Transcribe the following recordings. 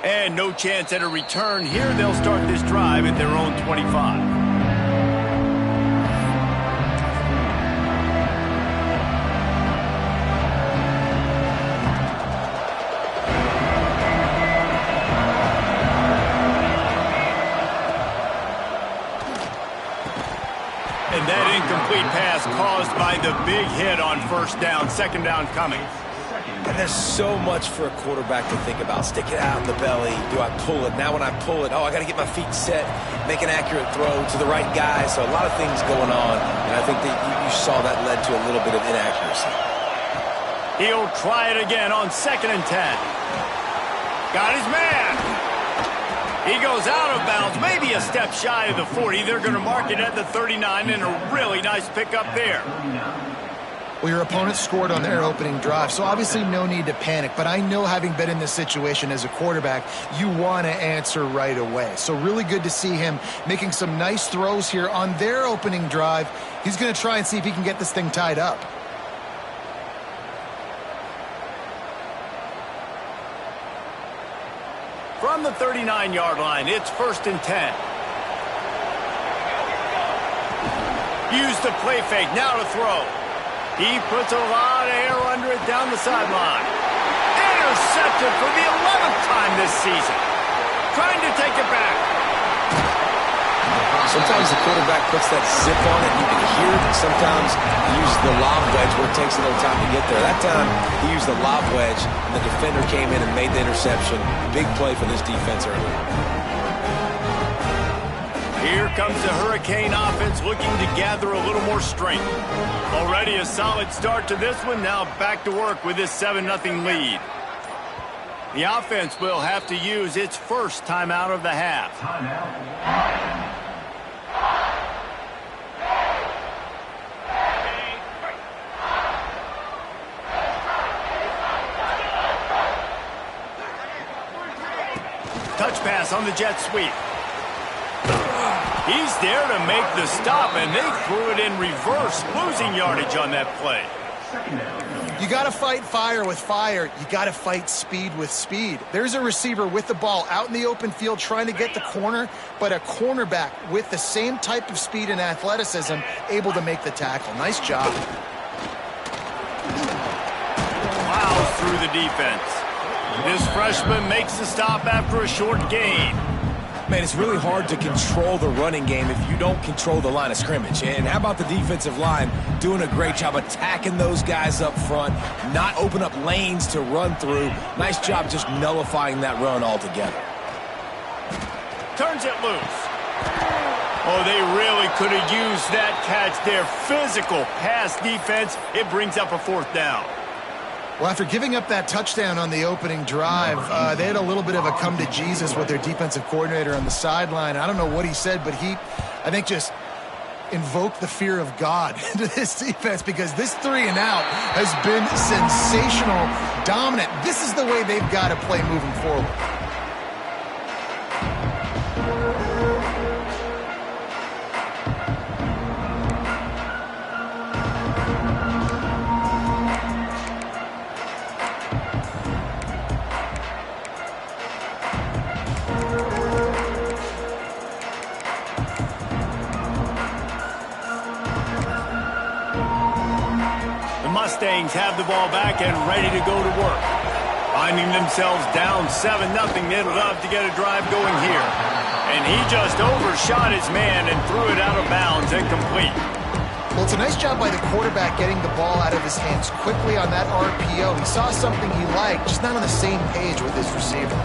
And no chance at a return here. They'll start this drive at their own 25. And that incomplete pass caused by the big hit on first down. Second down coming. And there's so much for a quarterback to think about. Stick it out in the belly. Do I pull it? Now when I pull it, I got to get my feet set, make an accurate throw to the right guy. So a lot of things going on. And I think that you saw that led to a little bit of inaccuracy. He'll try it again on 2nd and 10. Got his man. He goes out of bounds, maybe a step shy of the 40. They're going to mark it at the 39, and a really nice pickup there. Well, your opponent scored on their opening drive, so obviously no need to panic. But I know, having been in this situation as a quarterback, you want to answer right away. So really good to see him making some nice throws here on their opening drive. He's going to try and see if he can get this thing tied up. From the 39-yard line, it's 1st and 10. Use the play fake, now to throw. He puts a lot of air under it down the sideline. Intercepted for the 11th time this season. Trying to take it back. Sometimes the quarterback puts that zip on it, you can hear it. Sometimes he uses the lob wedge where it takes a little time to get there. That time he used the lob wedge, and the defender came in and made the interception. Big play for this defense early. Here comes the Hurricane offense looking to gather a little more strength. Already a solid start to this one. Now back to work with this 7-0 lead. The offense will have to use its first timeout of the half. Touch pass on the jet sweep. He's there to make the stop, and they threw it in reverse, losing yardage on that play. You got to fight fire with fire. You got to fight speed with speed. There's a receiver with the ball out in the open field trying to get the corner, but a cornerback with the same type of speed and athleticism able to make the tackle. Nice job. Plows through the defense. This freshman makes the stop after a short gain. Man, it's really hard to control the running game if you don't control the line of scrimmage. And how about the defensive line doing a great job attacking those guys up front, not open up lanes to run through. Nice job just nullifying that run altogether. Turns it loose. Oh, they really could have used that catch there. Physical pass defense. It brings up a 4th down. Well, after giving up that touchdown on the opening drive, they had a little bit of a come to Jesus with their defensive coordinator on the sideline. I don't know what he said, but he, I think, just invoked the fear of God into this defense, because this 3-and-out has been sensational, dominant. This is the way they've got to play moving forward. Mustangs have the ball back and ready to go to work. Finding themselves down 7-0, they'd love to get a drive going here. And he just overshot his man and threw it out of bounds, incomplete. Well, it's a nice job by the quarterback getting the ball out of his hands quickly on that RPO. He saw something he liked, just not on the same page with his receiver.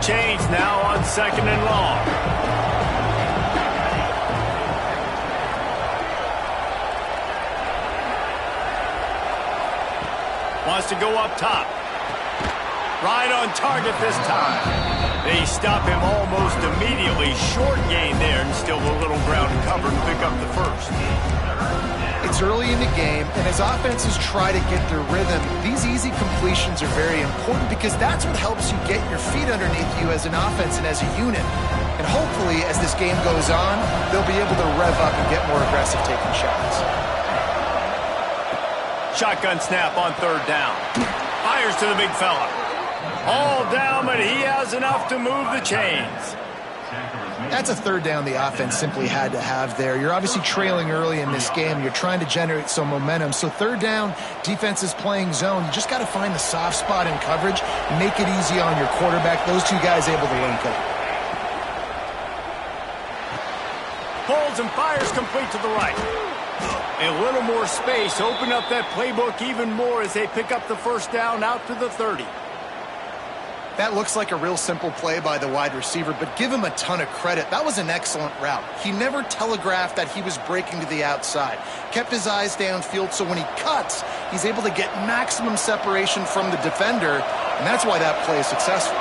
Change now on 2nd and long. Wants to go up top. Right on target this time. They stop him almost immediately. Short gain there, and still a little ground to cover to pick up the first. It's It's early in the game, and as offenses try to get their rhythm, these easy completions are very important because that's what helps you get your feet underneath you as an offense and as a unit. And hopefully, as this game goes on, they'll be able to rev up and get more aggressive taking shots. Shotgun snap on third down. Fires to the big fella. All down, but he has enough to move the chains. That's a third down the offense simply had to have there. You're obviously trailing early in this game. You're trying to generate some momentum. So third down, defense is playing zone. You just got to find the soft spot in coverage, make it easy on your quarterback. Those two guys able to link up. Pulls and fires complete to the right. A little more space. Open up that playbook even more as they pick up the first down out to the 30. That looks like a real simple play by the wide receiver, but give him a ton of credit. That was an excellent route. He never telegraphed that he was breaking to the outside. Kept his eyes downfield, so when he cuts, he's able to get maximum separation from the defender, and that's why that play is successful.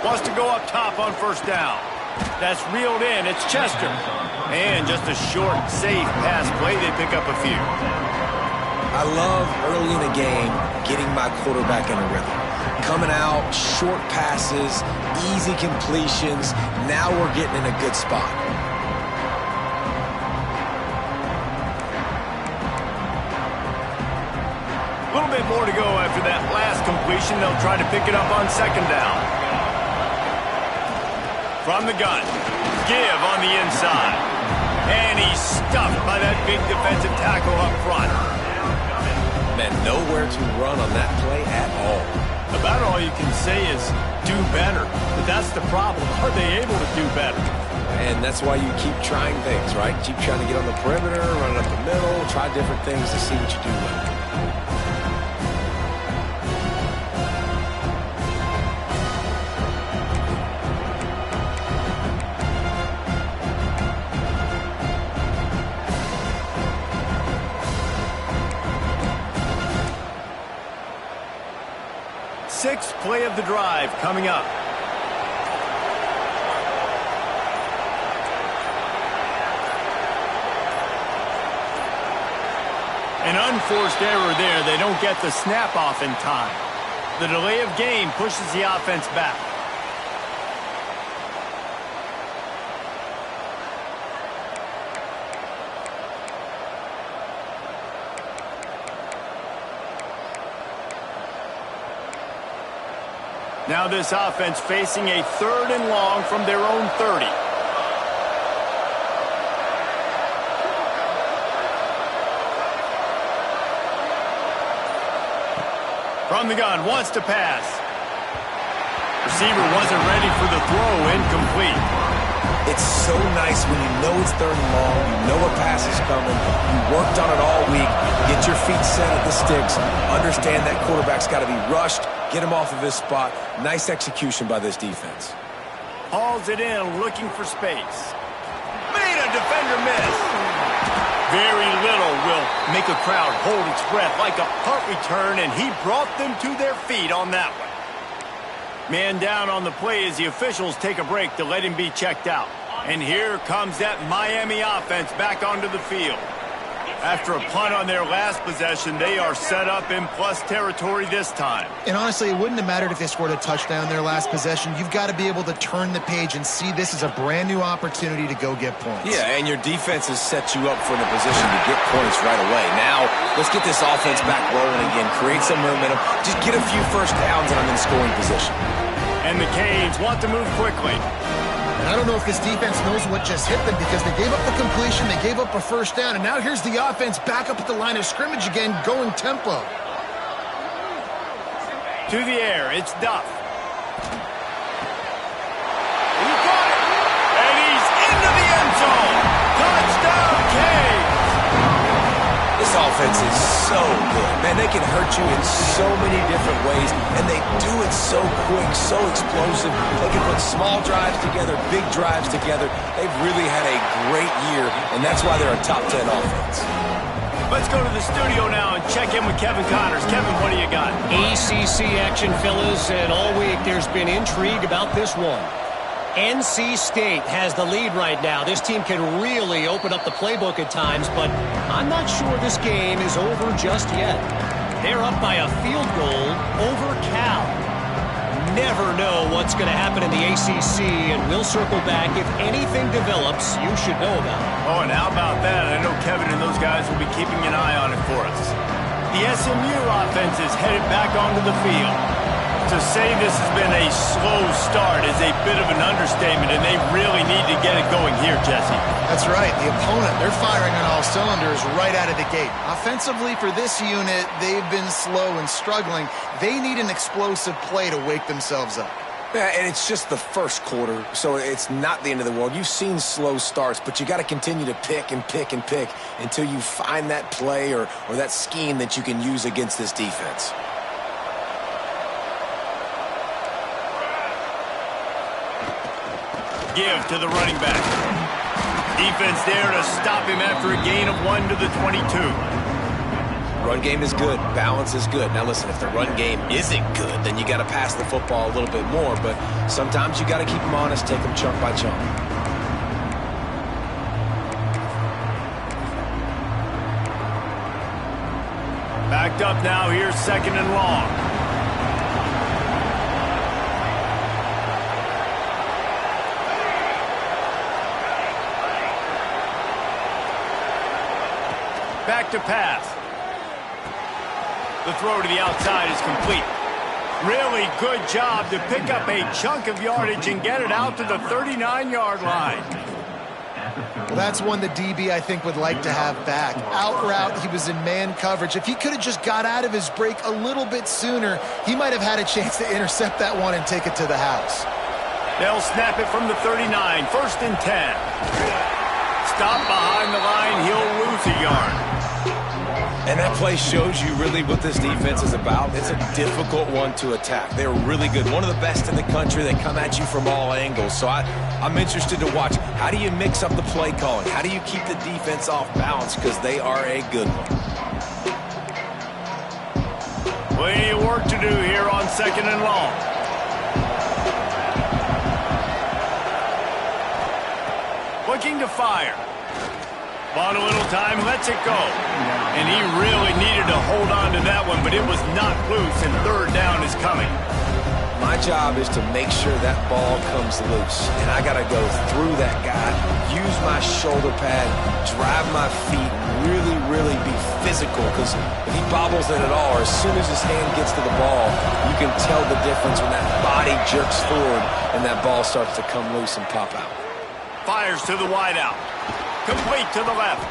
Wants to go up top on first down. That's reeled in. It's Chester. And just a short, safe pass play. They pick up a few. I love early in a game getting my quarterback in a rhythm. Coming out, short passes, easy completions. Now we're getting in a good spot. A little bit more to go after that last completion. They'll try to pick it up on second down. From the gun, give on the inside. And he's stuffed by that big defensive tackle up front. Man, nowhere to run on that play at all. About all you can say is do better. But that's the problem. Are they able to do better? And that's why you keep trying things, right? Keep trying to get on the perimeter, run it up the middle, try different things to see what you do well. Sixth play of the drive coming up. An unforced error there. They don't get the snap off in time. The delay of game pushes the offense back. Now this offense facing a third and long from their own 30. From the gun, wants to pass. Receiver wasn't ready for the throw, incomplete. It's so nice when you know it's third and long, you know a pass is coming, you worked on it all week, get your feet set at the sticks, understand that quarterback's got to be rushed, get him off of his spot. Nice execution by this defense. Hauls it in, looking for space. Made a defender miss. Very little will make a crowd hold its breath like a punt return, and he brought them to their feet on that one. Man down on the play as the officials take a break to let him be checked out. And here comes that Miami offense back onto the field. After a punt on their last possession, they are set up in plus territory this time. And honestly, it wouldn't have mattered if they scored a touchdown their last possession. You've got to be able to turn the page and see this as a brand new opportunity to go get points. Yeah, and your defense has set you up for the position to get points right away. Now, let's get this offense back rolling again, create some momentum, just get a few first downs and I'm in scoring position. And the Canes want to move quickly. And I don't know if this defense knows what just hit them because they gave up the completion, they gave up a first down, and now here's the offense back up at the line of scrimmage again, going tempo. To the air, it's Duff. He got it! And he's into the end zone! Touchdown, Canes! This offense is so good. Man, they can hurt you in so many different ways, and they do it so quick, so explosive. They can put small drives together, big drives together. They've really had a great year, and that's why they're a top 10 offense. Let's go to the studio now and check in with Kevin Connors. Kevin, what do you got? ACC action, fellas, and all week there's been intrigue about this one. NC State has the lead right now. This team can really open up the playbook at times, but I'm not sure this game is over just yet. They're up by a field goal over Cal. Never know what's going to happen in the ACC, and we'll circle back. If anything develops, you should know about it. Oh, and how about that? I know Kevin and those guys will be keeping an eye on it for us. The SMU offense is headed back onto the field. To say this has been a slow start is a bit of an understatement, and they really need to get it going here, Jesse. That's right. The opponent, they're firing on all cylinders right out of the gate. Offensively, for this unit, they've been slow and struggling. They need an explosive play to wake themselves up. Yeah, and it's just the first quarter, so it's not the end of the world. You've seen slow starts, but you got to continue to pick and pick and pick until you find that play or that scheme that you can use against this defense. Give to the running back. Defense there to stop him after a gain of 1 to the 22. Run game is good. Balance is good. Now listen, if the run game isn't good, then you got to pass the football a little bit more, but sometimes you got to keep them honest, take them chunk by chunk. Backed up now, here's 2nd and long. Back to pass. The throw to the outside is complete. Really good job to pick up a chunk of yardage and get it out to the 39-yard line. Well, that's one the DB, I think, would like to have back. Out route, he was in man coverage. If he could have just got out of his break a little bit sooner, he might have had a chance to intercept that one and take it to the house. They'll snap it from the 39, 1st and 10. Stop behind the line, he'll lose a yard. And that play shows you really what this defense is about. It's a difficult one to attack. They're really good. One of the best in the country. They come at you from all angles. So I'm interested to watch. How do you mix up the play calling? How do you keep the defense off balance? Because they are a good one. Plenty of work to do here on 2nd and long. Looking to fire. Bought a little time, lets it go. And he really needed to hold on to that one, but it was not loose, and 3rd down is coming. My job is to make sure that ball comes loose. And I got to go through that guy, use my shoulder pad, drive my feet, really, really be physical. Because if he bobbles it at all, or as soon as his hand gets to the ball, you can tell the difference when that body jerks forward and that ball starts to come loose and pop out. Fires to the wideout. Complete to the left.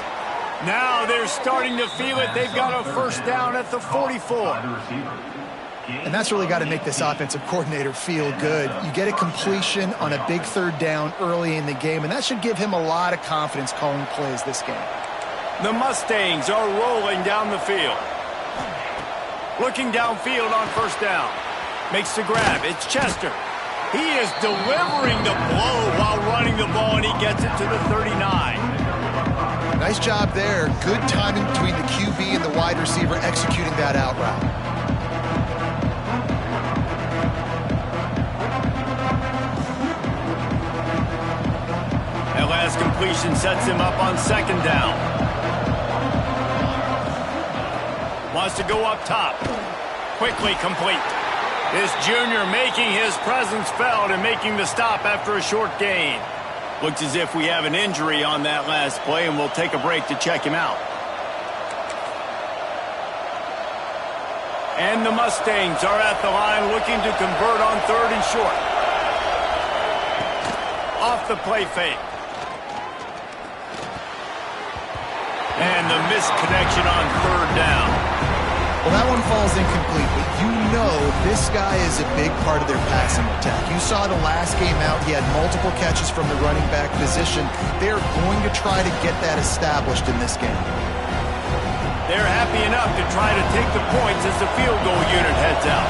Now they're starting to feel it. They've got a 1st down at the 44. And that's really got to make this offensive coordinator feel good. You get a completion on a big 3rd down early in the game, and that should give him a lot of confidence calling plays this game. The Mustangs are rolling down the field. Looking downfield on 1st down. Makes the grab. It's Chester. He is delivering the blow while running the ball, and he gets it to the 39. Nice job there. Good timing between the QB and the wide receiver executing that out route. That last completion sets him up on 2nd down. Wants to go up top. Quickly complete. This junior making his presence felt and making the stop after a short gain. Looks as if we have an injury on that last play, and we'll take a break to check him out. And the Mustangs are at the line looking to convert on 3rd and short. Off the play fake. And the missed connection on 3rd down. Well, that one falls incomplete, but you know this guy is a big part of their passing attack. You saw the last game out, he had multiple catches from the running back position. They're going to try to get that established in this game. They're happy enough to try to take the points as the field goal unit heads out.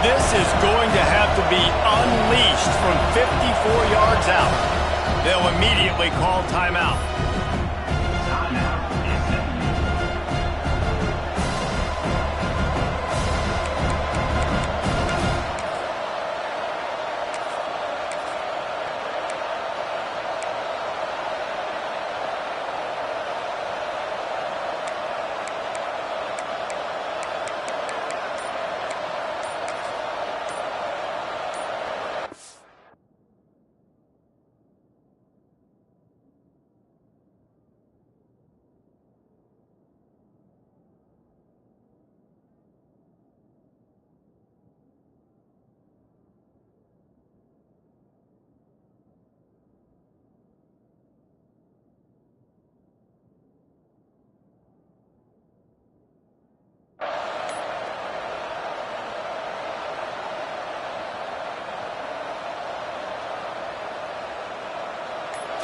This is going to have to be unleashed from 54 yards out. They'll immediately call timeout.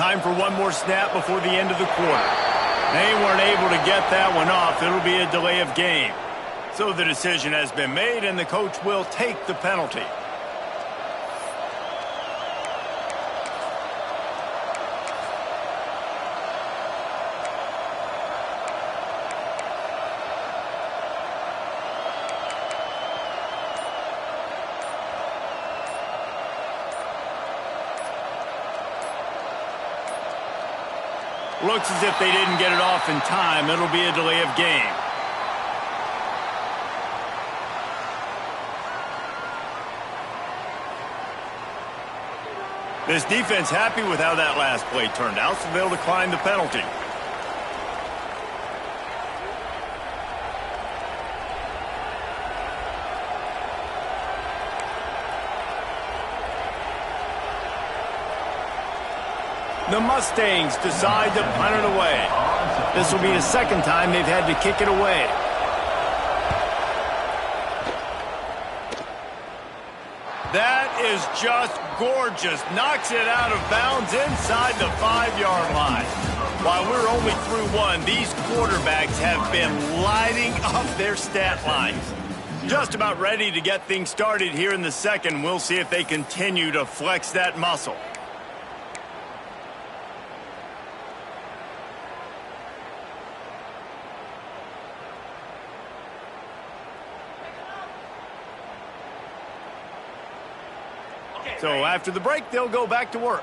Time for one more snap before the end of the quarter. They weren't able to get that one off. It'll be a delay of game. So the decision has been made, and the coach will take the penalty. Looks as if they didn't get it off in time. It'll be a delay of game. This defense happy with how that last play turned out, so they'll decline the penalty. The Mustangs decide to punt it away. This will be the second time they've had to kick it away. That is just gorgeous. Knocks it out of bounds inside the 5-yard line. While we're only through one, these quarterbacks have been lighting up their stat lines. Just about ready to get things started here in the second. We'll see if they continue to flex that muscle. So after the break, they'll go back to work.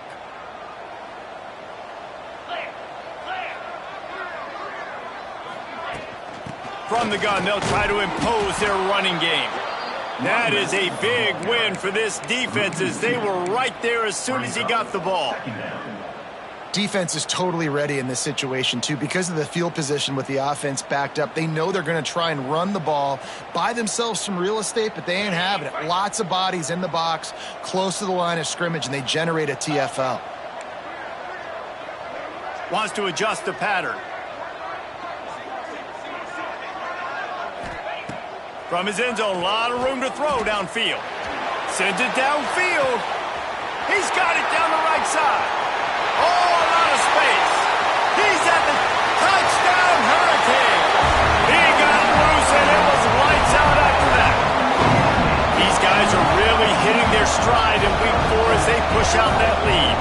From the gun, they'll try to impose their running game. That is a big win for this defense, as they were right there as soon as he got the ball. Defense is totally ready in this situation, too. Because of the field position with the offense backed up, they know they're going to try and run the ball, buy themselves some real estate, but they ain't having it. Lots of bodies in the box, close to the line of scrimmage, and they generate a TFL. Wants to adjust the pattern. From his end zone, a lot of room to throw downfield. Sends it downfield. He's got it down the right side. Oh, a lot of space. He's at the touchdown Hurricane. He got loose, and it was lights out after that. These guys are really hitting their stride in week 4 as they push out that lead.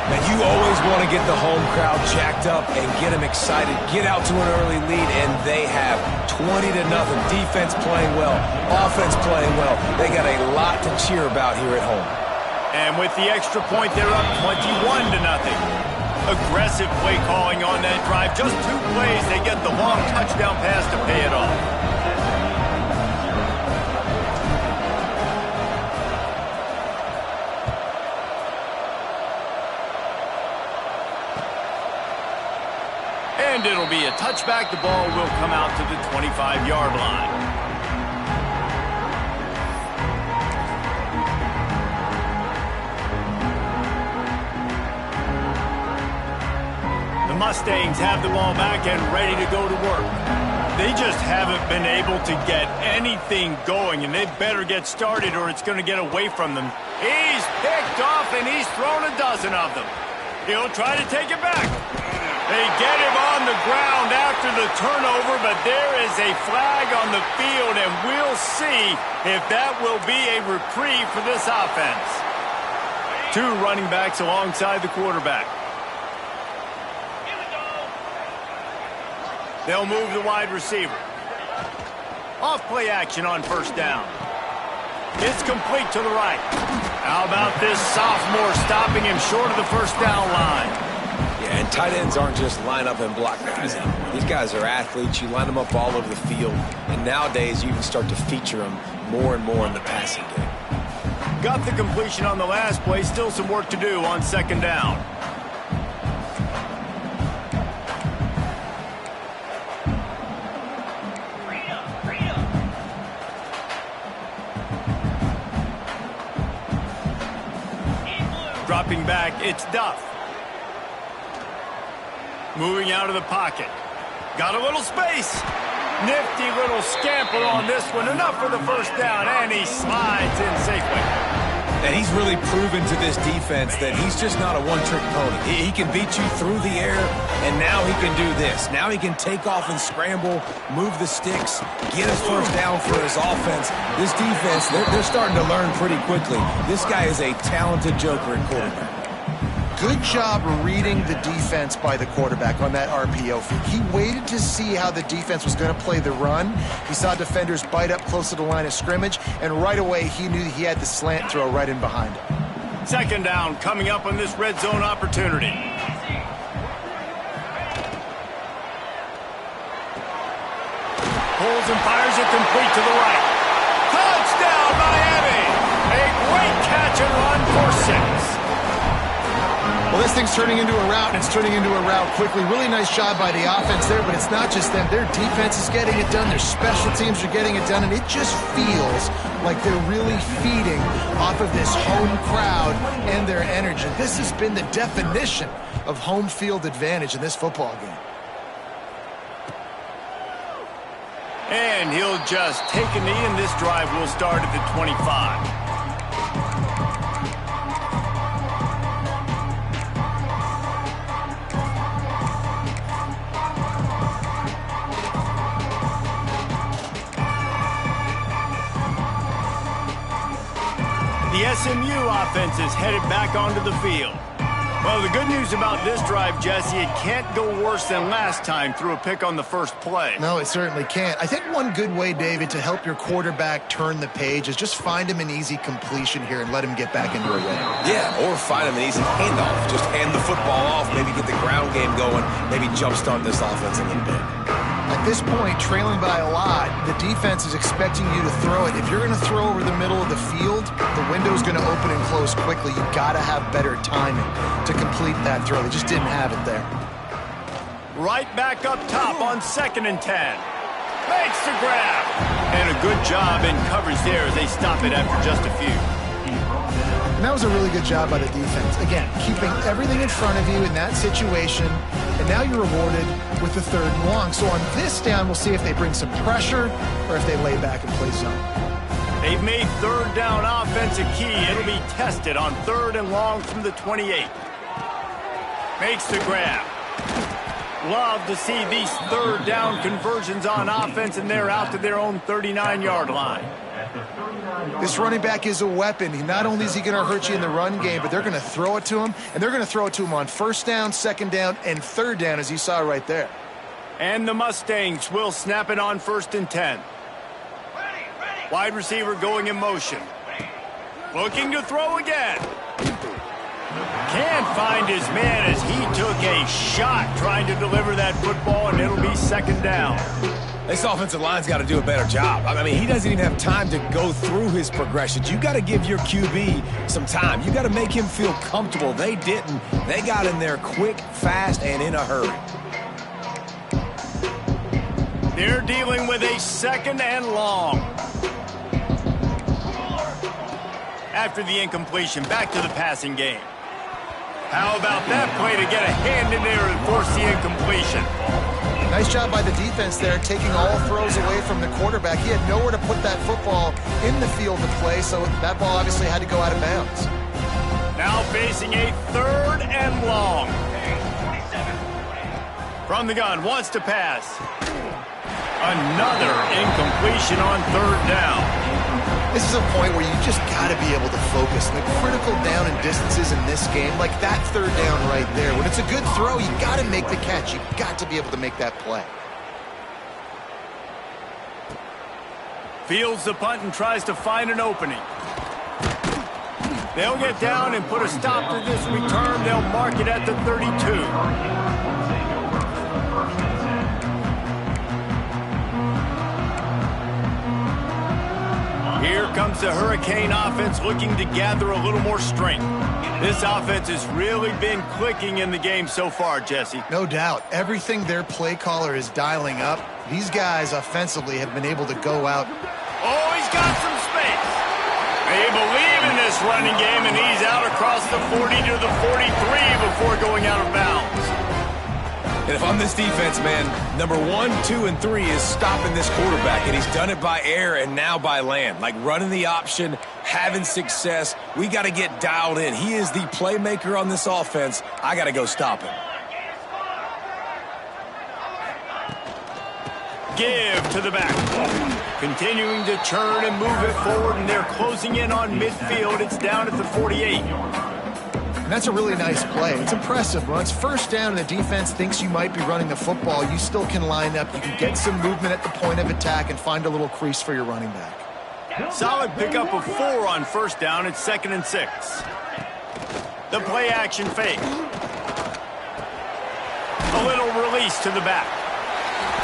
Now, you always want to get the home crowd jacked up and get them excited. Get out to an early lead, and they have 20-0. Defense playing well, offense playing well. They got a lot to cheer about here at home. And with the extra point, they're up 21-0. Aggressive play calling on that drive. Just 2 plays, they get the long touchdown pass to pay it off. And it'll be a touchback. The ball will come out to the 25-yard line. The Mustangs have the ball back and ready to go to work. They just haven't been able to get anything going, and they better get started or it's going to get away from them. He's picked off, and he's thrown a dozen of them. He'll try to take it back. They get him on the ground after the turnover, but there is a flag on the field, and we'll see if that will be a reprieve for this offense. 2 running backs alongside the quarterback. They'll move the wide receiver. Off play action on first down. It's complete to the right. How about this sophomore stopping him short of the first down line? Yeah, and tight ends aren't just line up and block guys anymore. These guys are athletes. You line them up all over the field. And nowadays, you can start to feature them more and more in the passing game. Got the completion on the last play. Still some work to do on second down. Dropping back, it's Duff. Moving out of the pocket. Got a little space. Nifty little scamper on this one. Enough for the first down, and he slides in safely. And he's really proven to this defense that he's just not a one-trick pony. He can beat you through the air, and now he can do this. Now he can take off and scramble, move the sticks, get a first down for his offense. This defense, they're starting to learn pretty quickly. This guy is a talented joker at quarterback. Good job reading the defense by the quarterback on that RPO feed. He waited to see how the defense was going to play the run. He saw defenders bite up close to the line of scrimmage, and right away he knew he had the slant throw right in behind him. Second down coming up on this red zone opportunity. Pulls and fires it complete to the right. Touchdown, Miami! A great catch and run for 6. Well, this thing's turning into a route, and it's turning into a route quickly. Really nice job by the offense there, but it's not just them. Their defense is getting it done. Their special teams are getting it done, and it just feels like they're really feeding off of this home crowd and their energy. This has been the definition of home field advantage in this football game. And he'll just take a knee, and this drive will start at the 25. The SMU offense is headed back onto the field. Well, the good news about this drive, Jesse, it can't go worse than last time through a pick on the first play. No, it certainly can't. I think one good way, David, to help your quarterback turn the page is just find him an easy completion here and let him get back into a rhythm. Yeah, or find him an easy handoff. Just hand the football off, maybe get the ground game going, maybe jumpstart this offense a little bit. At this point, trailing by a lot, the defense is expecting you to throw it. If you're going to throw over the middle of the field, the window's going to open and close quickly. You got to have better timing to complete that throw. They just didn't have it there. Right back up top on 2nd and 10. Makes the grab. And a good job in coverage there as they stop it after just a few. And that was a really good job by the defense. Again, keeping everything in front of you in that situation, and now you're rewarded with the 3rd and long. So on this down, we'll see if they bring some pressure or if they lay back and play zone. They've made 3rd down offense a key. It'll be tested on 3rd and long from the 28. Makes the grab. Love to see these 3rd down conversions on offense, and they're out to their own 39-yard line. This running back is a weapon. Not only is he going to hurt you in the run game, but they're going to throw it to him, and they're going to throw it to him on 1st down, 2nd down, and 3rd down, as you saw right there. And the Mustangs will snap it on 1st and 10. Wide receiver going in motion. Looking to throw again. Can't find his man as he took a shot trying to deliver that football, and it'll be 2nd down. This offensive line's got to do a better job. I mean, he doesn't even have time to go through his progressions. You got to give your QB some time. You got to make him feel comfortable. They didn't. They got in there quick, fast, and in a hurry. They're dealing with a 2nd and long. After the incompletion, back to the passing game. How about that play to get a hand in there and force the incompletion? Nice job by the defense there, taking all throws away from the quarterback. He had nowhere to put that football in the field to play, so that ball obviously had to go out of bounds. Now facing a 3rd and long. From the gun, wants to pass. Another incompletion on 3rd down. This is a point where you just got to be able to focus. The critical down and distances in this game, like that 3rd down right there. When it's a good throw, you got to make the catch. You got to be able to make that play. Fields the punt and tries to find an opening. They'll get down and put a stop to this return. They'll mark it at the 32. Here comes the Hurricane offense looking to gather a little more strength. This offense has really been clicking in the game so far, Jesse. No doubt. Everything their play caller is dialing up, these guys offensively have been able to go out. Oh, he's got some space. They believe in this running game, and he's out across the 40 to the 43 before going out of bounds. And if I'm this defense, man, number 1, 2, and 3 is stopping this quarterback, and he's done it by air and now by land. Like running the option, having success. We got to get dialed in. He is the playmaker on this offense. I got to go stop him. Give to the back. Continuing to churn and move it forward, and they're closing in on midfield. It's down at the 48. And that's a really nice play. It's impressive. When it's first down and the defense thinks you might be running the football, you still can line up. You can get some movement at the point of attack and find a little crease for your running back. Solid pickup of 4 on first down. It's 2nd and 6. The play action fake. A little release to the back.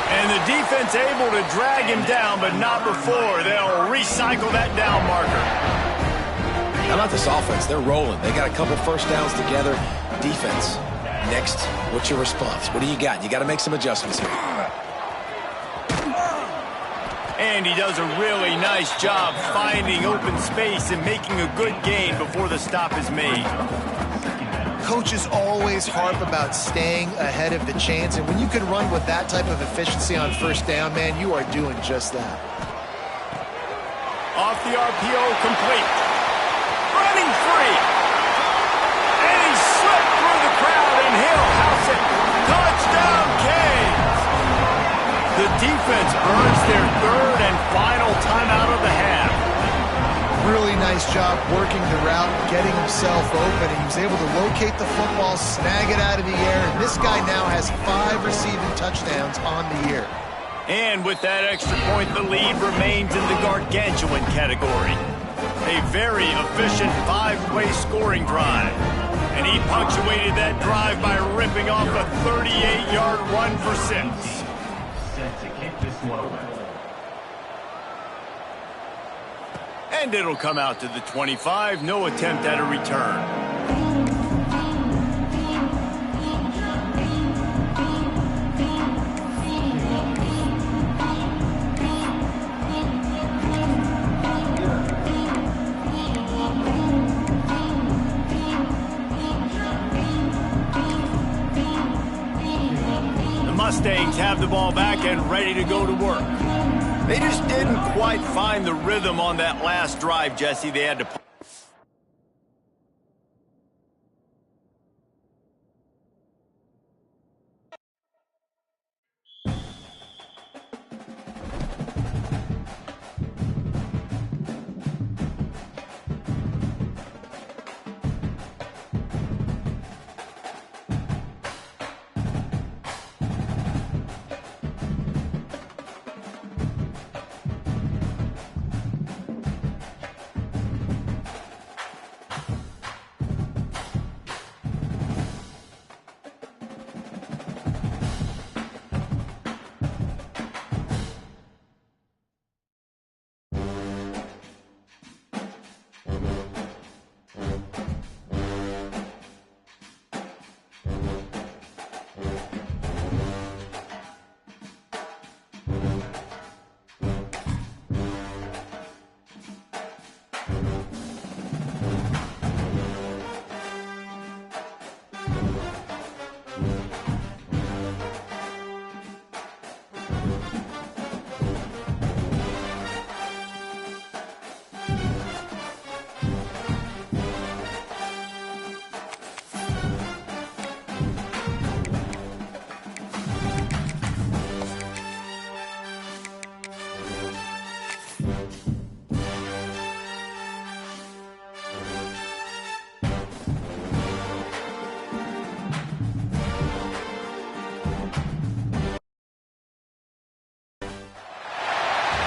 And the defense able to drag him down, but not before. They'll recycle that down marker. How about this offense? They're rolling. They got a couple first downs together. Defense, next, what's your response? What do you got? You got to make some adjustments here. And he does a really nice job finding open space and making a good gain before the stop is made. Coaches always harp about staying ahead of the chains, and when you can run with that type of efficiency on first down, man, you are doing just that. Off the RPO, complete. Running free. And he slipped through the crowd, and he'll house it. Touchdown, Canes. The defense earns their 3rd and final timeout of the half. Really nice job working the route, getting himself open. He was able to locate the football, snag it out of the air, and this guy now has 5 receiving touchdowns on the year. And with that extra point, the lead remains in the gargantuan category. A very efficient 5-play scoring drive. And he punctuated that drive by ripping off a 38-yard run for 6. Set to kick this one away. And it'll come out to the 25. No attempt at a return. The Mustangs have the ball back and ready to go to work. They just didn't quite find the rhythm on that last drive, Jesse. They had to...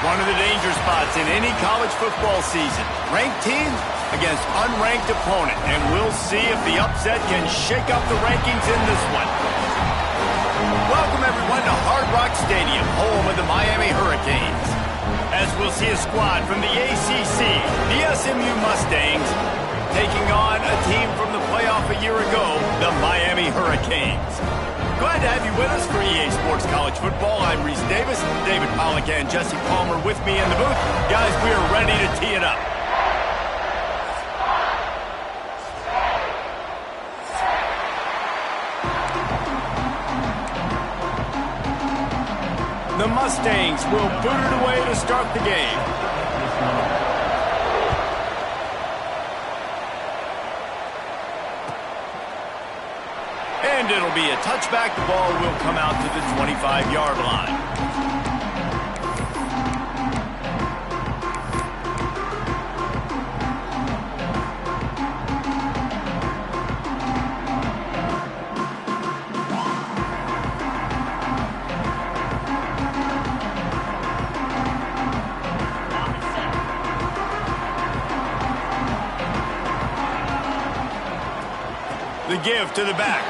One of the danger spots in any college football season. Ranked team against unranked opponent. And we'll see if the upset can shake up the rankings in this one. Welcome, everyone, to Hard Rock Stadium, home of the Miami Hurricanes. As we'll see a squad from the ACC, the SMU Mustangs, taking on a team from the playoff a year ago, the Miami Hurricanes. Glad to have you with us for EA Sports College Football. I'm Reese Davis, David Pollack, and Jesse Palmer with me in the booth. Guys, we are ready to tee it up. The Mustangs will boot it away to start the game. And it'll be a touchback. The ball will come out to the 25-yard line. The give to the back.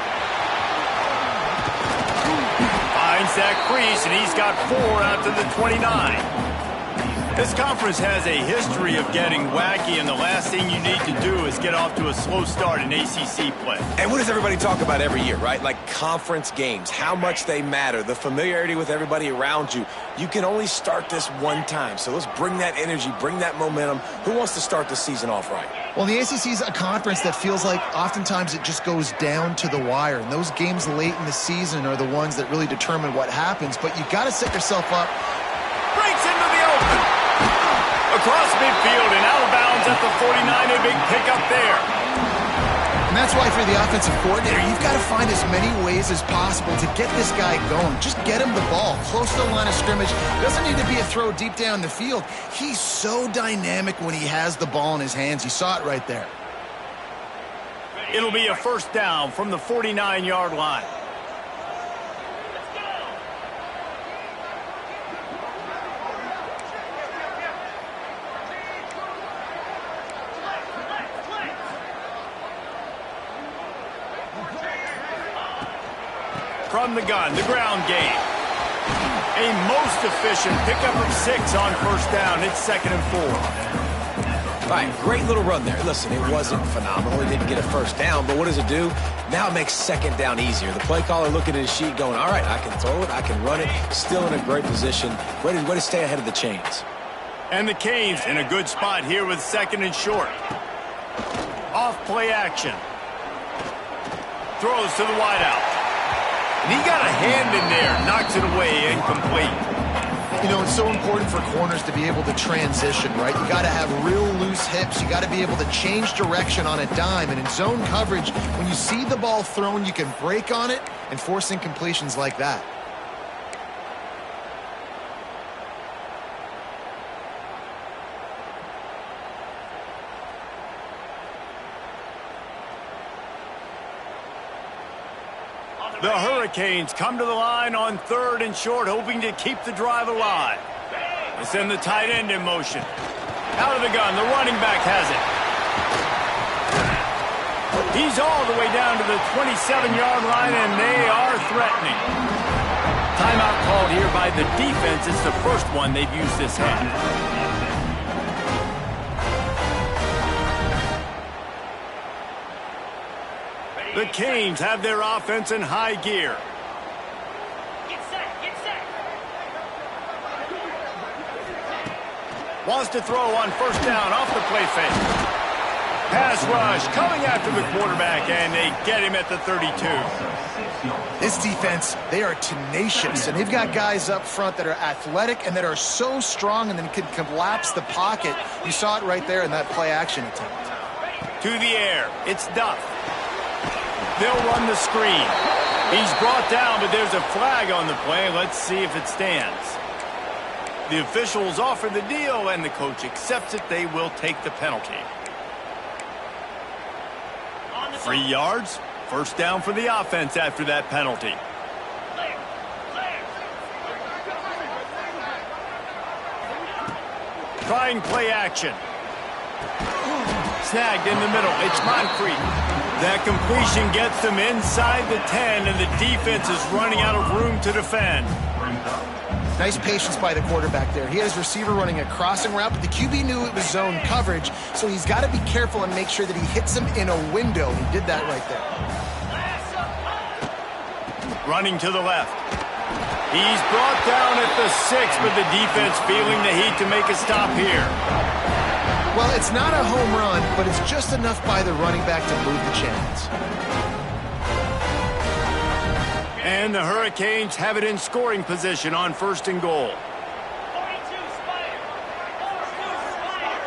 Finds that crease, and he's got 4 out to the 29. This conference has a history of getting wacky, and the last thing you need to do is get off to a slow start in ACC play. And what does everybody talk about every year, right? Like conference games, how much they matter, the familiarity with everybody around you. You can only start this one time, so let's bring that energy, bring that momentum. Who wants to start the season off right? Well, the ACC is a conference that feels like oftentimes it just goes down to the wire. And those games late in the season are the ones that really determine what happens. But you got to set yourself up. Breaks into the open. Across midfield and out of bounds at the 49. A big pickup there. And that's why for the offensive coordinator, you've got to find as many ways as possible to get this guy going. Just get him the ball close to the line of scrimmage. Doesn't need to be a throw deep down the field. He's so dynamic when he has the ball in his hands. You saw it right there. It'll be a first down from the 49-yard line. From the gun, the ground game. A most efficient pickup of 6 on first down. It's 2nd and 4. All right, great little run there. Listen, it wasn't phenomenal. He didn't get a first down, but what does it do? Now it makes 2nd down easier. The play caller looking at his sheet going, all right, I can throw it, I can run it. Still in a great position. Way to stay ahead of the chains. And the Canes in a good spot here with 2nd and short. Off play action. Throws to the wideout. And he got a hand in there, knocks it away, incomplete. You know, it's so important for corners to be able to transition, right? You got to have real loose hips. You got to be able to change direction on a dime. And in zone coverage, when you see the ball thrown, you can break on it and force incompletions like that. The Hurricanes come to the line on 3rd and short, hoping to keep the drive alive. They send the tight end in motion. Out of the gun, the running back has it. He's all the way down to the 27-yard line, and they are threatening. Timeout called here by the defense. It's the first one they've used this half. The Canes have their offense in high gear. Get set, get set. Wants to throw on first down off the play fake. Pass rush coming after the quarterback, and they get him at the 32. This defense, they are tenacious, and they've got guys up front that are athletic and that are so strong and then can collapse the pocket. You saw it right there in that play action attempt. To the air, it's Duff. They'll run the screen. He's brought down, but there's a flag on the play. Let's see if it stands. The officials offer the deal, and the coach accepts it. They will take the penalty. 3 yards. First down for the offense after that penalty. Trying play action. Snagged in the middle. It's Moncrief. That completion gets them inside the 10, and the defense is running out of room to defend. Nice patience by the quarterback there. He had his receiver running a crossing route, but the QB knew it was zone coverage, so he's got to be careful and make sure that he hits him in a window. He did that right there. Running to the left. He's brought down at the 6, but the defense feeling the heat to make a stop here. Well, it's not a home run, but it's just enough by the running back to move the chains. And the Hurricanes have it in scoring position on 1st and goal. 42 Spider. 42 Spider.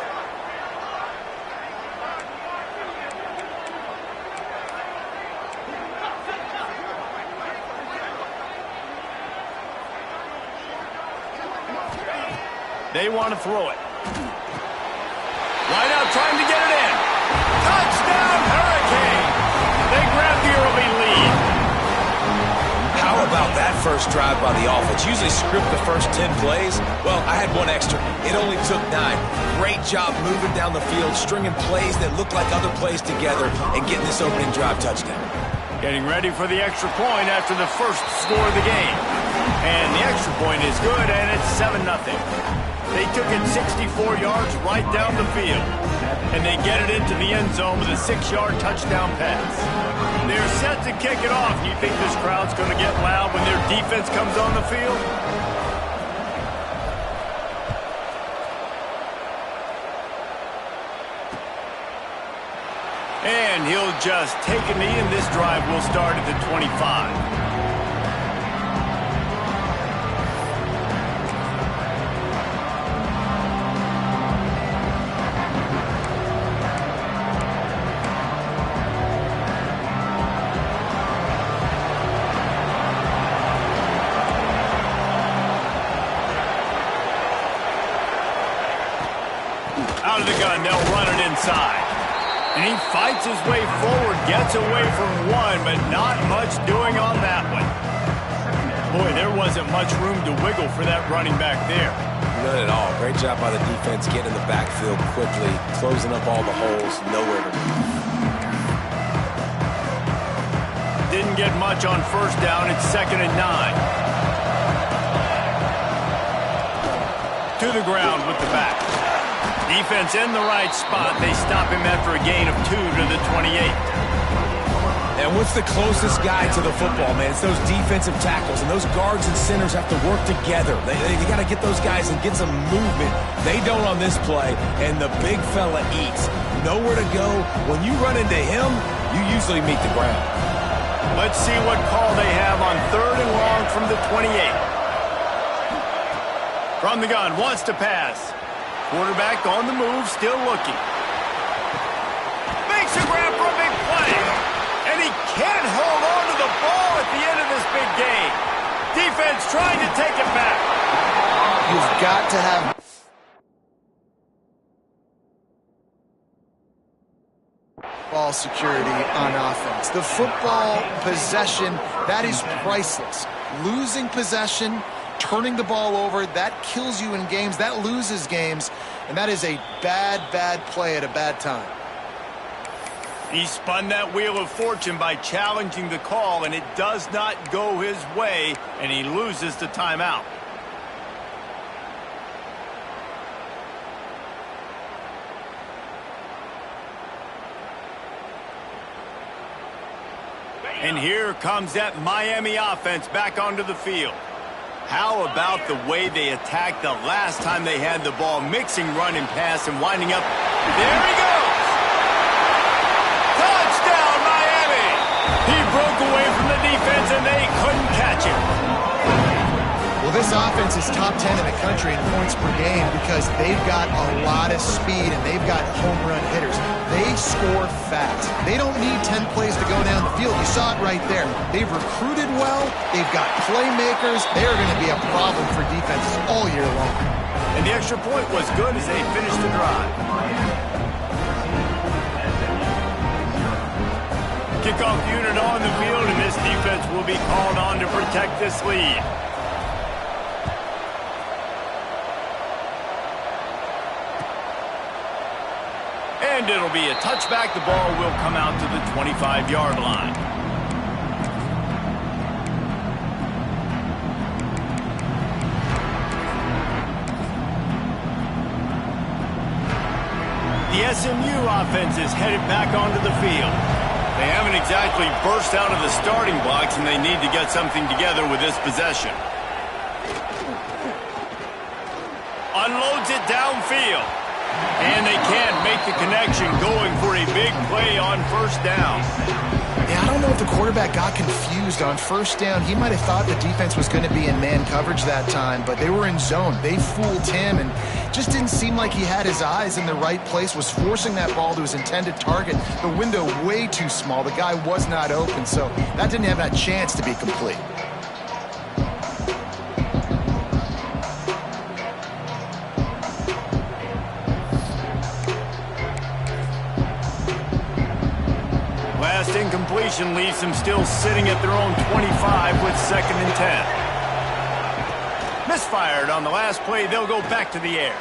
They want to throw it. Right out trying to get it in. Touchdown, Hurricane! They grab the early lead. How about that first drive by the offense? Usually script the first 10 plays. Well, I had one extra. It only took 9. Great job moving down the field, stringing plays that look like other plays together, and getting this opening drive touchdown. Getting ready for the extra point after the first score of the game. And the extra point is good, and it's 7-0. They took it 64 yards right down the field. And they get it into the end zone with a 6-yard touchdown pass. They're set to kick it off. You think this crowd's going to get loud when their defense comes on the field? And he'll just take a knee, and this drive will start at the 25. Out of the gun, they'll run it inside. And he fights his way forward, gets away from one, but not much doing on that one. Boy, there wasn't much room to wiggle for that running back there. None at all. Great job by the defense getting in the backfield quickly, closing up all the holes, nowhere to run. Didn't get much on 1st down. It's 2nd and 9. To the ground with the back. Defense in the right spot. They stop him after a gain of 2 to the 28. And what's the closest guy to the football, man? It's those defensive tackles, and those guards and centers have to work together. They got to get those guys and get some movement. They don't on this play, and the big fella eats. Nowhere to go. When you run into him, you usually meet the ground. Let's see what call they have on 3rd and long from the 28. From the gun, wants to pass. Quarterback on the move, still looking. Makes a grab for a big play. And he can't hold on to the ball at the end of this big game. Defense trying to take it back. You've got to have ball security on offense. The football possession, that is priceless. Losing possession, turning the ball over, that kills you in games, that loses games, and that is a bad, bad play at a bad time. He spun that wheel of fortune by challenging the call, and it does not go his way, and he loses the timeout. And here comes that Miami offense back onto the field. How about the way they attacked the last time they had the ball, mixing run and pass and winding up. There he goes! Touchdown, Miami! He broke away from the defense and they couldn't catch him. Well, this offense is top 10 in the country in points per game because they've got a lot of speed and they've got home run hitters. They score fast. They don't need 10 plays to go down the field. You saw it right there. They've recruited well. They've got playmakers. They're going to be a problem for defenses all year long. And the extra point was good as they finished the drive. Kickoff unit on the field, and this defense will be called on to protect this lead. And it'll be a touchback. The ball will come out to the 25-yard line. The SMU offense is headed back onto the field. They haven't exactly burst out of the starting blocks, and they need to get something together with this possession. Unloads it downfield. And they can't make the connection, going for a big play on first down. Yeah, I don't know if the quarterback got confused on first down. He might have thought the defense was going to be in man coverage that time, but they were in zone. They fooled him and just didn't seem like he had his eyes in the right place, was forcing that ball to his intended target. The window way too small. The guy was not open, so that didn't have that chance to be complete. Last incompletion leaves them still sitting at their own 25 with 2nd and 10. Misfired on the last play. They'll go back to the air.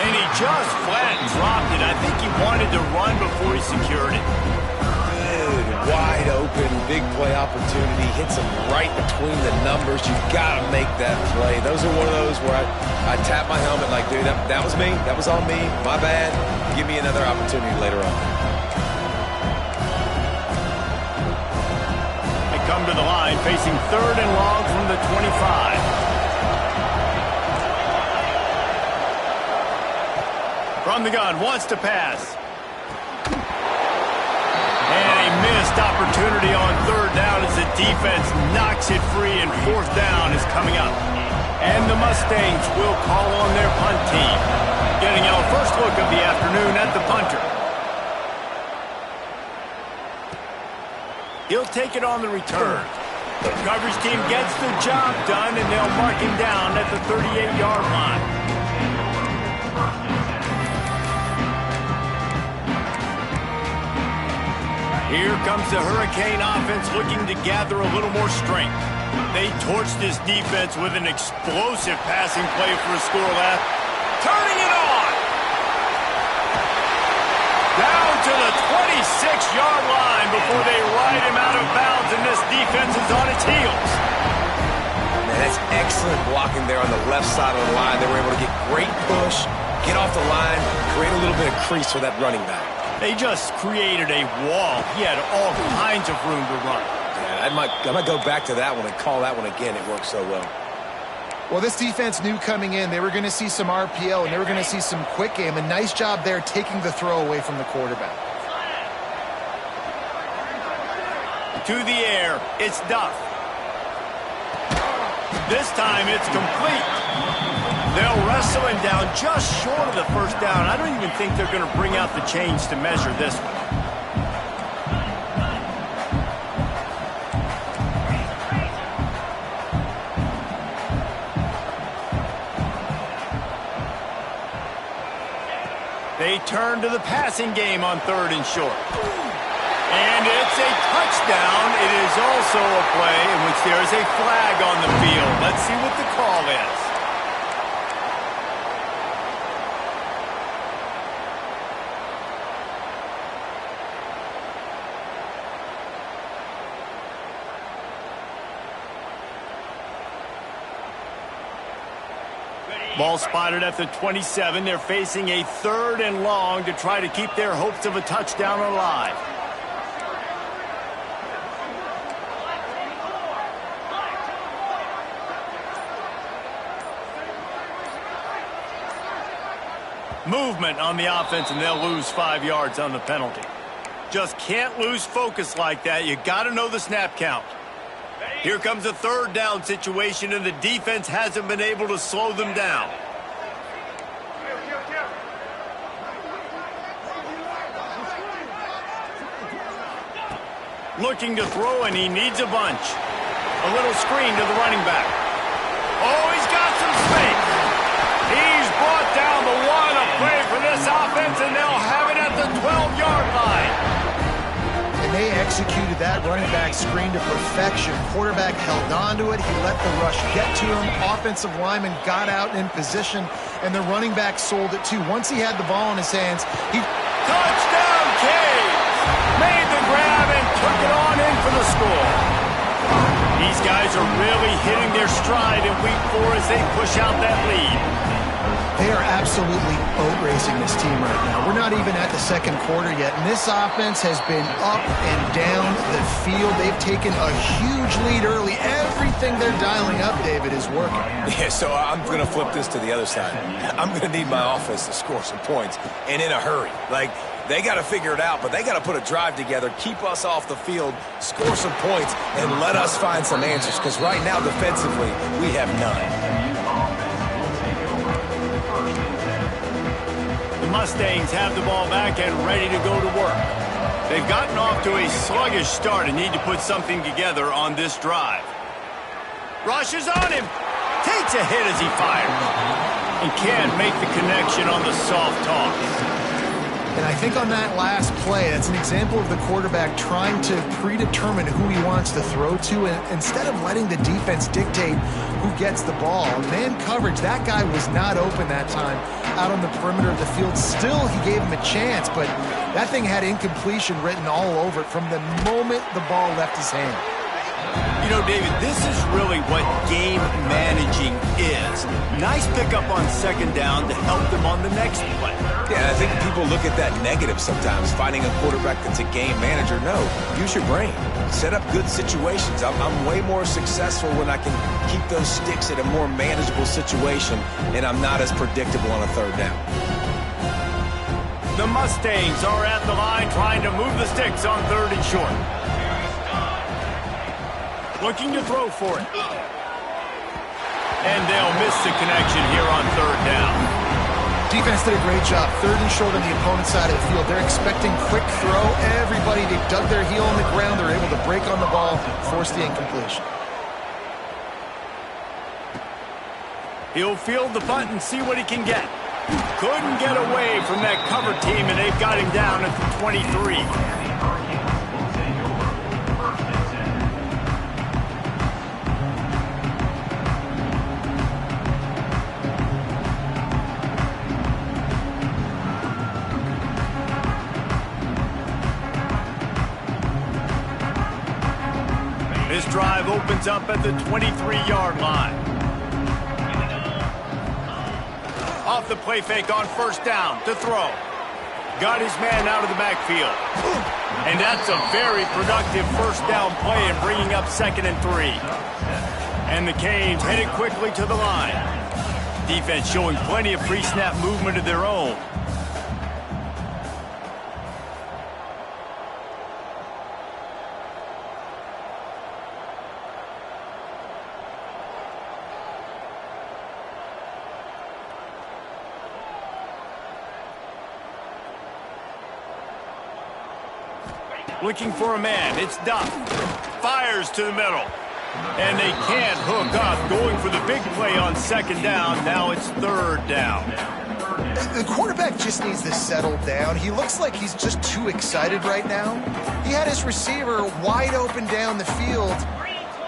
And he just flat dropped it. I think he wanted to run before he secured it. Good, wide open, big play opportunity. Hits him right between the numbers. You've got to make that play. Those are one of those where I tap my helmet like, dude, that was me. That was on me. My bad. Give me another opportunity later on. Come to the line, facing 3rd and long from the 25. From the gun, wants to pass. And a missed opportunity on 3rd down as the defense knocks it free, and 4th down is coming up. And the Mustangs will call on their punt team. Getting our first look of the afternoon at the punter. He'll take it on the return. The coverage team gets the job done, and they'll mark him down at the 38-yard line. Here comes the Hurricane offense looking to gather a little more strength. They torched this defense with an explosive passing play for a score left. Turning it on! Down to the 26-yard line before they ride him out of bounds, and this defense is on its heels. Man, that's excellent blocking there on the left side of the line. They were able to get great push, get off the line, create a little bit of crease for that running back. They just created a wall. He had all kinds of room to run. Yeah, I might go back to that one and call that one again. It worked so well. Well, this defense knew coming in they were going to see some RPO and they were going to see some quick game. A nice job there taking the throw away from the quarterback. To the air, it's Duff. This time it's complete. They'll wrestle him down just short of the first down. I don't even think they're going to bring out the chains to measure this one. They turn to the passing game on 3rd and short. And it's a touchdown. It is also a play in which there is a flag on the field. Let's see what the call is. Ball spotted at the 27. They're facing a 3rd and long to try to keep their hopes of a touchdown alive. Movement on the offense, and they'll lose 5 yards on the penalty. Just can't lose focus like that. You got to know the snap count. Here comes a 3rd down situation, and the defense hasn't been able to slow them down. Looking to throw, and he needs a bunch. A little screen to the running back. Oh, he's got some space. He's brought down the one, a play for this offense, and they'll have it at the 12-yard line. And they executed that running back screen to perfection. Quarterback held on to it. He let the rush get to him. Offensive lineman got out in position, and the running back sold it too. Once he had the ball in his hands, he... Touchdown, Caves! Made the grab and took it on in for the score. These guys are really hitting their stride in week 4 as they push out that lead. They are absolutely boat racing this team right now. We're not even at the second quarter yet, and this offense has been up and down the field. They've taken a huge lead early. Everything they're dialing up, David, is working. Yeah, so I'm going to flip this to the other side. I'm going to need my offense to score some points, and in a hurry. Like, they got to figure it out, but they got to put a drive together, keep us off the field, score some points, and let us find some answers, because right now, defensively, we have none. The Mustangs have the ball back and ready to go to work. They've gotten off to a sluggish start and need to put something together on this drive. Rushes on him. Takes a hit as he fires. And can't make the connection on the soft toss. And I think on that last play, that's an example of the quarterback trying to predetermine who he wants to throw to, and instead of letting the defense dictate who gets the ball. Man coverage, that guy was not open that time out on the perimeter of the field. Still, he gave him a chance, but that thing had incompletion written all over it from the moment the ball left his hand. You know, David, this is really what game managing is. Nice pickup on second down to help them on the next play. Yeah, I think people look at that negative sometimes, finding a quarterback that's a game manager. No, use your brain. Set up good situations. I'm way more successful when I can keep those sticks at a more manageable situation, and I'm not as predictable on a third down. The Mustangs are at the line trying to move the sticks on third and short. Looking to throw for it. And they'll miss the connection here on third down. Defense did a great job. Third and short on the opponent's side of the field. They're expecting quick throw. Everybody, they dug their heel on the ground. They're able to break on the ball, force the incompletion. He'll field the punt and see what he can get. Couldn't get away from that cover team, and they've got him down at the 23. This drive opens up at the 23-yard line. Off the play fake on first down to throw. Got his man out of the backfield. And that's a very productive first down play and bringing up 2nd and 3. And the Canes headed quickly to the line. Defense showing plenty of pre-snap movement of their own. Looking for a man. It's Duff. Fires to the middle. And they can't hook up. Going for the big play on second down. Now it's third down. The quarterback just needs to settle down. He looks like he's just too excited right now. He had his receiver wide open down the field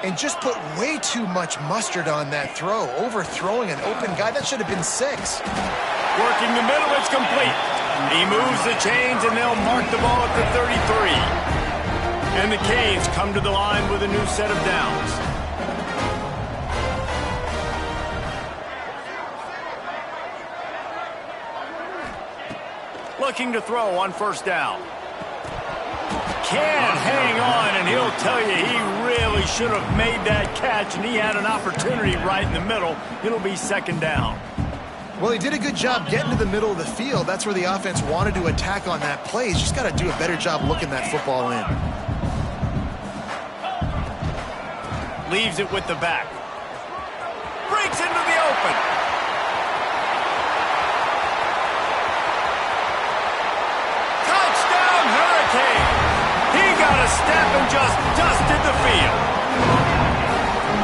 and just put way too much mustard on that throw. Overthrowing an open guy. That should have been 6. Working the middle. It's complete. He moves the chains, and they'll mark the ball at the 33. And the Canes come to the line with a new set of downs. Looking to throw on first down. Can't hang on, and he'll tell you he really should have made that catch, and he had an opportunity right in the middle. It'll be second down. Well, he did a good job getting to the middle of the field. That's where the offense wanted to attack on that play. He's just got to do a better job looking that football in. Leaves it with the back. Breaks into the open. Touchdown, Hurricane. He got a step and just dusted the field.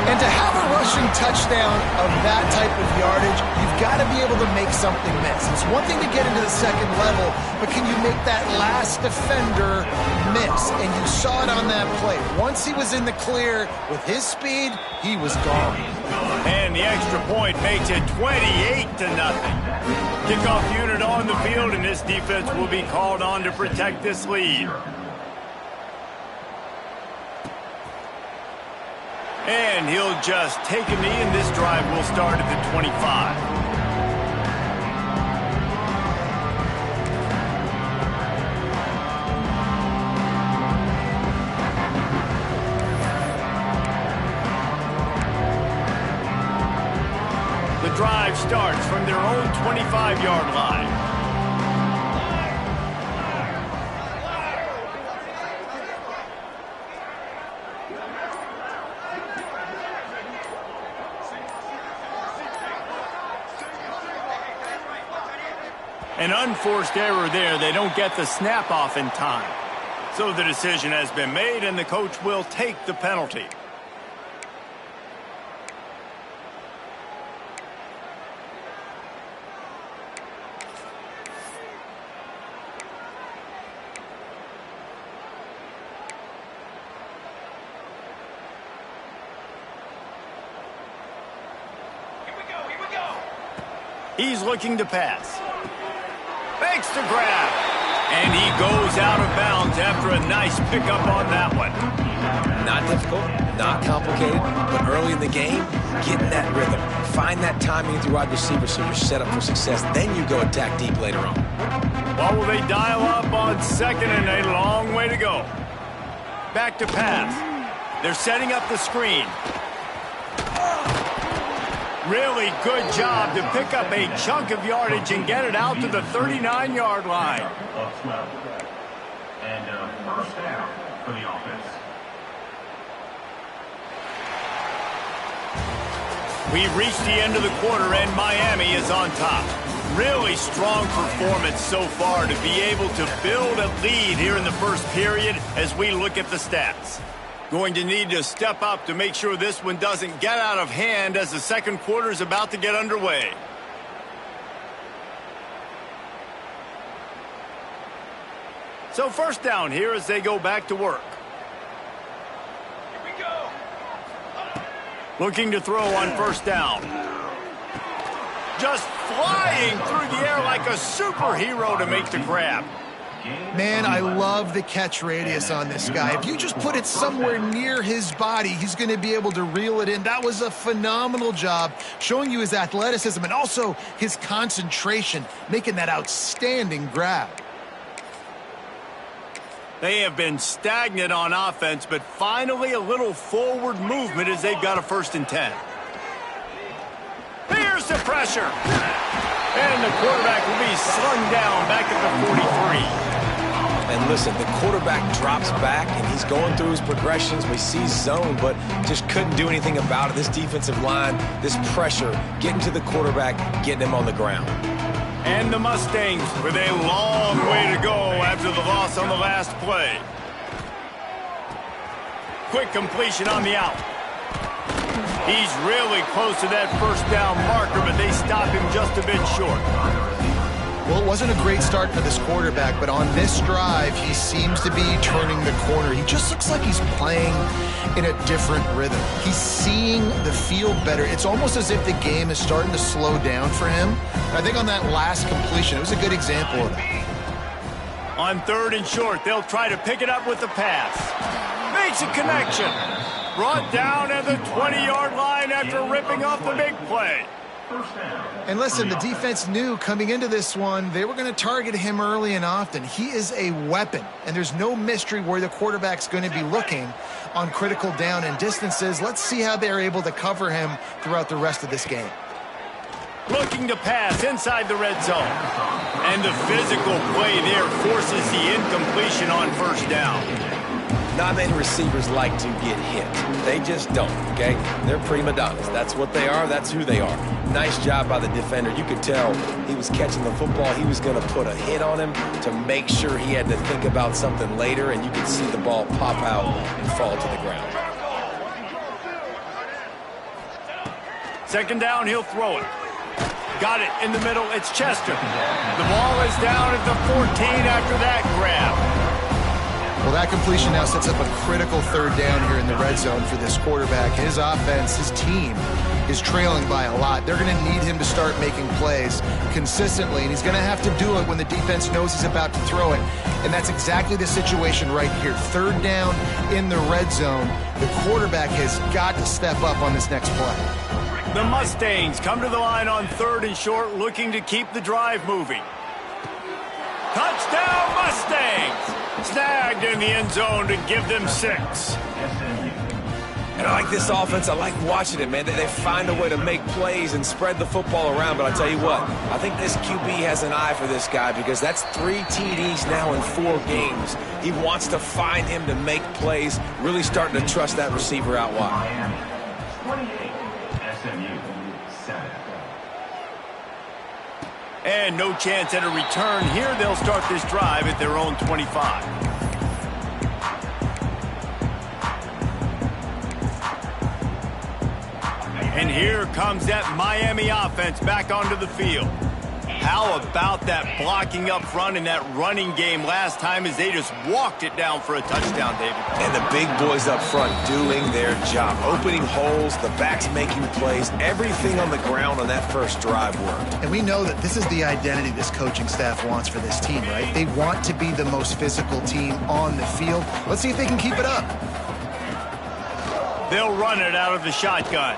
And to have a rushing touchdown of that type of yardage, you've got to be able to make something miss. It's one thing to get into the second level, but can you make that last defender miss? And you saw it on that play. Once he was in the clear with his speed, he was gone. And the extra point makes it 28-0. Kickoff unit on the field, and this defense will be called on to protect this lead. And he'll just take a knee, and this drive will start at the 25. the drive starts from their own 25-yard line. An unforced error there. They don't get the snap off in time. So the decision has been made, and the coach will take the penalty. Here we go. He's looking to pass. Fakes to grab. And he goes out of bounds after a nice pickup on that one. Not difficult, not complicated, but early in the game, getting that rhythm. Find that timing with your wide receiver so you're set up for success. Then you go attack deep later on. Well, will they dial up on second, and a long way to go. Back to pass. They're setting up the screen. Really good job to pick up a chunk of yardage and get it out to the 39-yard line. Of 12. And first down for the offense. We've reached the end of the quarter, and Miami is on top. Really strong performance so far to be able to build a lead here in the first period as we look at the stats. Going to need to step up to make sure this one doesn't get out of hand as the second quarter is about to get underway. So first down here as they go back to work. Here we go. Looking to throw on first down. Just flying through the air like a superhero to make the grab. Man, I love the catch radius on this guy. If you just put it somewhere near his body, he's going to be able to reel it in. That was a phenomenal job, showing you his athleticism and also his concentration, making that outstanding grab. They have been stagnant on offense, but finally a little forward movement as they've got a 1st and 10. Here's the pressure. And the quarterback will be slung down back at the 43. And listen, the quarterback drops back, and he's going through his progressions. We see zone, but just couldn't do anything about it. This defensive line, this pressure, getting to the quarterback, getting him on the ground. And the Mustangs with a long way to go after the loss on the last play. Quick completion on the out. He's really close to that first down marker, but they stop him just a bit short. Well, it wasn't a great start for this quarterback, but on this drive, he seems to be turning the corner. He just looks like he's playing in a different rhythm. He's seeing the field better. It's almost as if the game is starting to slow down for him. I think on that last completion, it was a good example of that. On 3rd and short, they'll try to pick it up with the pass. Makes a connection. Brought down at the 20-yard line after ripping off the big play. And listen, the defense knew coming into this one, they were going to target him early and often. He is a weapon, and there's no mystery where the quarterback's going to be looking on critical down and distances. Let's see how they're able to cover him throughout the rest of this game. Looking to pass inside the red zone. And the physical play there forces the incompletion on first down. Not many receivers like to get hit. They just don't, okay? They're prima donnas. That's what they are. That's who they are. Nice job by the defender. You could tell he was catching the football. He was going to put a hit on him to make sure he had to think about something later, and you could see the ball pop out and fall to the ground. 2nd down, he'll throw it. Got it in the middle. It's Chester. The ball is down at the 14 after that grab. Well, that completion now sets up a critical 3rd down here in the red zone for this quarterback. His offense, his team is trailing by a lot. They're going to need him to start making plays consistently, and he's going to have to do it when the defense knows he's about to throw it. And that's exactly the situation right here. 3rd down in the red zone. The quarterback has got to step up on this next play. The Mustangs come to the line on 3rd and short, looking to keep the drive moving. Touchdown, Mustangs! Snagged in the end zone to give them 6. And I like this offense. I like watching it, man. They find a way to make plays and spread the football around. But I tell you what, I think this QB has an eye for this guy because that's 3 TDs now in 4 games. He wants to find him to make plays, really starting to trust that receiver out wide. Miami, 28, SMU, 7. And no chance at a return here. They'll start this drive at their own 25. And here comes that Miami offense back onto the field. How about that blocking up front and that running game last time as they just walked it down for a touchdown, David? And the big boys up front doing their job, opening holes, the backs making plays, everything on the ground on that first drive worked. And we know that this is the identity this coaching staff wants for this team, right? They want to be the most physical team on the field. Let's see if they can keep it up. They'll run it out of the shotgun.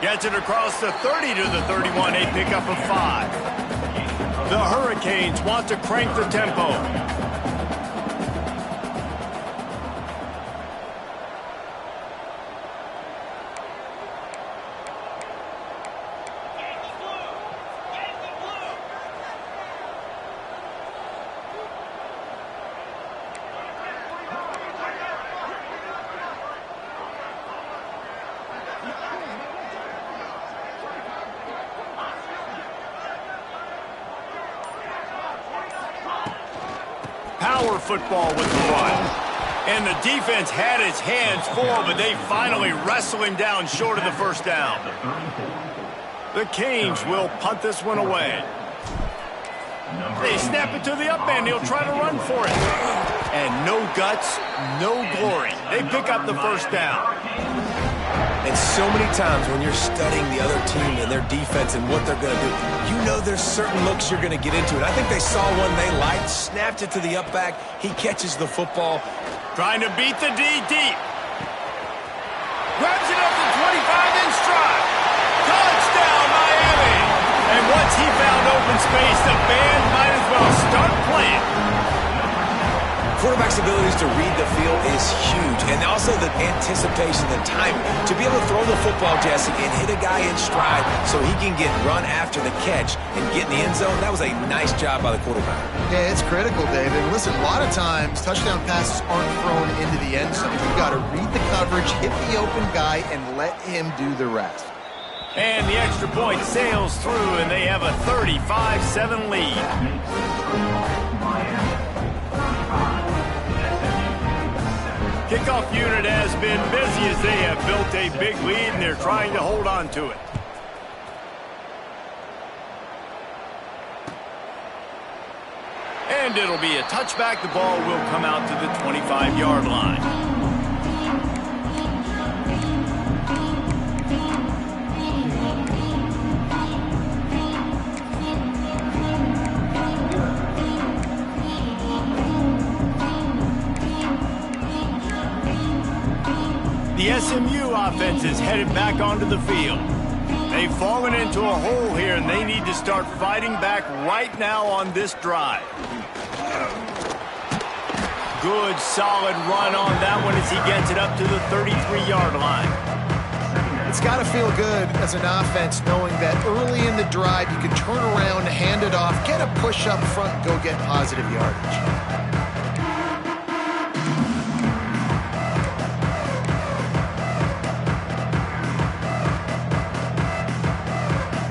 Gets it across the 30 to the 31, a pickup of 5. The Hurricanes want to crank the tempo. Power football with the run. And the defense had its hands full, but they finally wrestle him down short of the first down. The Canes will punt this one away. They snap it to the up end. He'll try to run for it. And no guts, no glory. They pick up the first down. And so many times when you're studying the other team and their defense and what they're going to do, you know there's certain looks you're going to get into. And I think they saw one they liked, snapped it to the up back. He catches the football. Trying to beat the D deep. Grabs it up to 25 in stride. Touchdown, Miami. And once he found open space, the band might as well start playing. Quarterback's abilities to read the field is huge, and also the anticipation, the timing. To be able to throw the football, Jesse, and hit a guy in stride so he can get run after the catch and get in the end zone, that was a nice job by the quarterback. Yeah, it's critical, David. Listen, a lot of times, touchdown passes aren't thrown into the end zone. You've got to read the coverage, hit the open guy, and let him do the rest. And the extra point sails through, and they have a 35-7 lead. Kickoff unit has been busy as they have built a big lead, and they're trying to hold on to it. And it'll be a touchback. The ball will come out to the 25-yard line. The SMU offense is headed back onto the field. They've fallen into a hole here, and they need to start fighting back right now on this drive. Good, solid run on that one as he gets it up to the 33-yard line. It's got to feel good as an offense knowing that early in the drive you can turn around, hand it off, get a push up front, and go get positive yardage.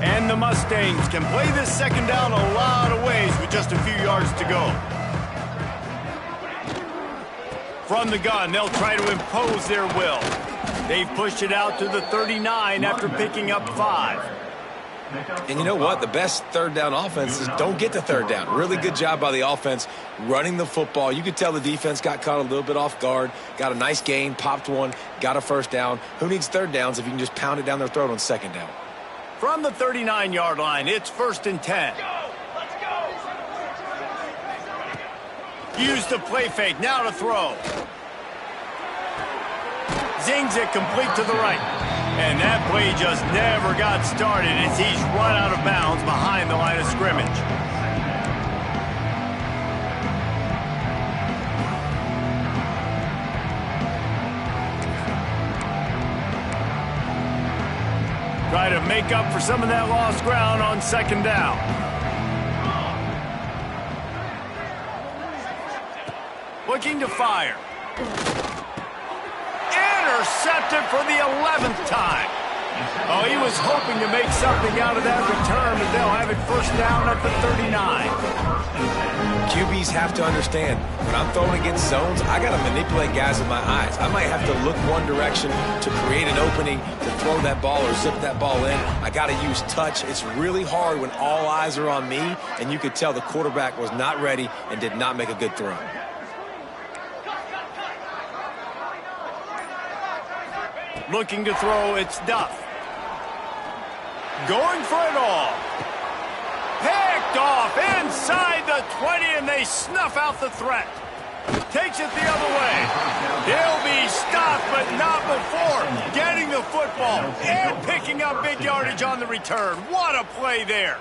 And the Mustangs can play this second down a lot of ways with just a few yards to go. From the gun, they'll try to impose their will. They've pushed it out to the 39 after picking up 5. And you know what? The best third down offenses don't get to third down. Really good job by the offense running the football. You could tell the defense got caught a little bit off guard, got a nice gain, popped one, got a first down. Who needs third downs if you can just pound it down their throat on second down? From the 39-yard line, it's 1st and 10. Use the play fake, now to throw. Zings it complete to the right. And that play just never got started as he's run out of bounds behind the line of scrimmage. Try to make up for some of that lost ground on second down. Looking to fire. Intercepted for the 11th time. Oh, he was hoping to make something out of that return, but they'll have it first down at the 39. QBs have to understand, when I'm throwing against zones, I got to manipulate guys with my eyes. I might have to look one direction to create an opening to throw that ball or zip that ball in. I got to use touch. It's really hard when all eyes are on me, and you could tell the quarterback was not ready and did not make a good throw. Looking to throw, it's Duff. Going for it all. Picked off inside the 20, and they snuff out the threat. Takes it the other way. He'll be stopped, but not before getting the football and picking up big yardage on the return. What a play there.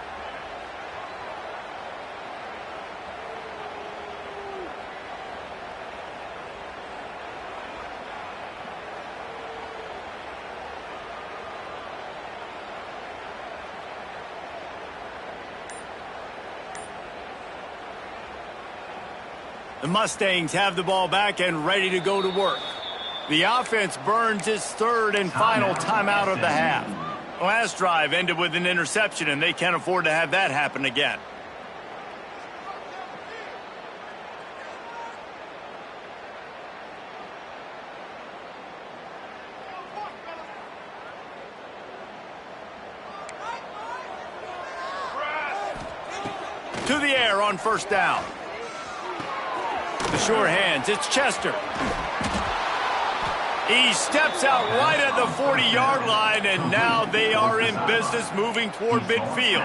The Mustangs have the ball back and ready to go to work. The offense burns its third and final timeout of the half. Last drive ended with an interception, and they can't afford to have that happen again. To the air on first down. The sure hands, it's Chester. He steps out right at the 40-yard line, and now they are in business moving toward midfield.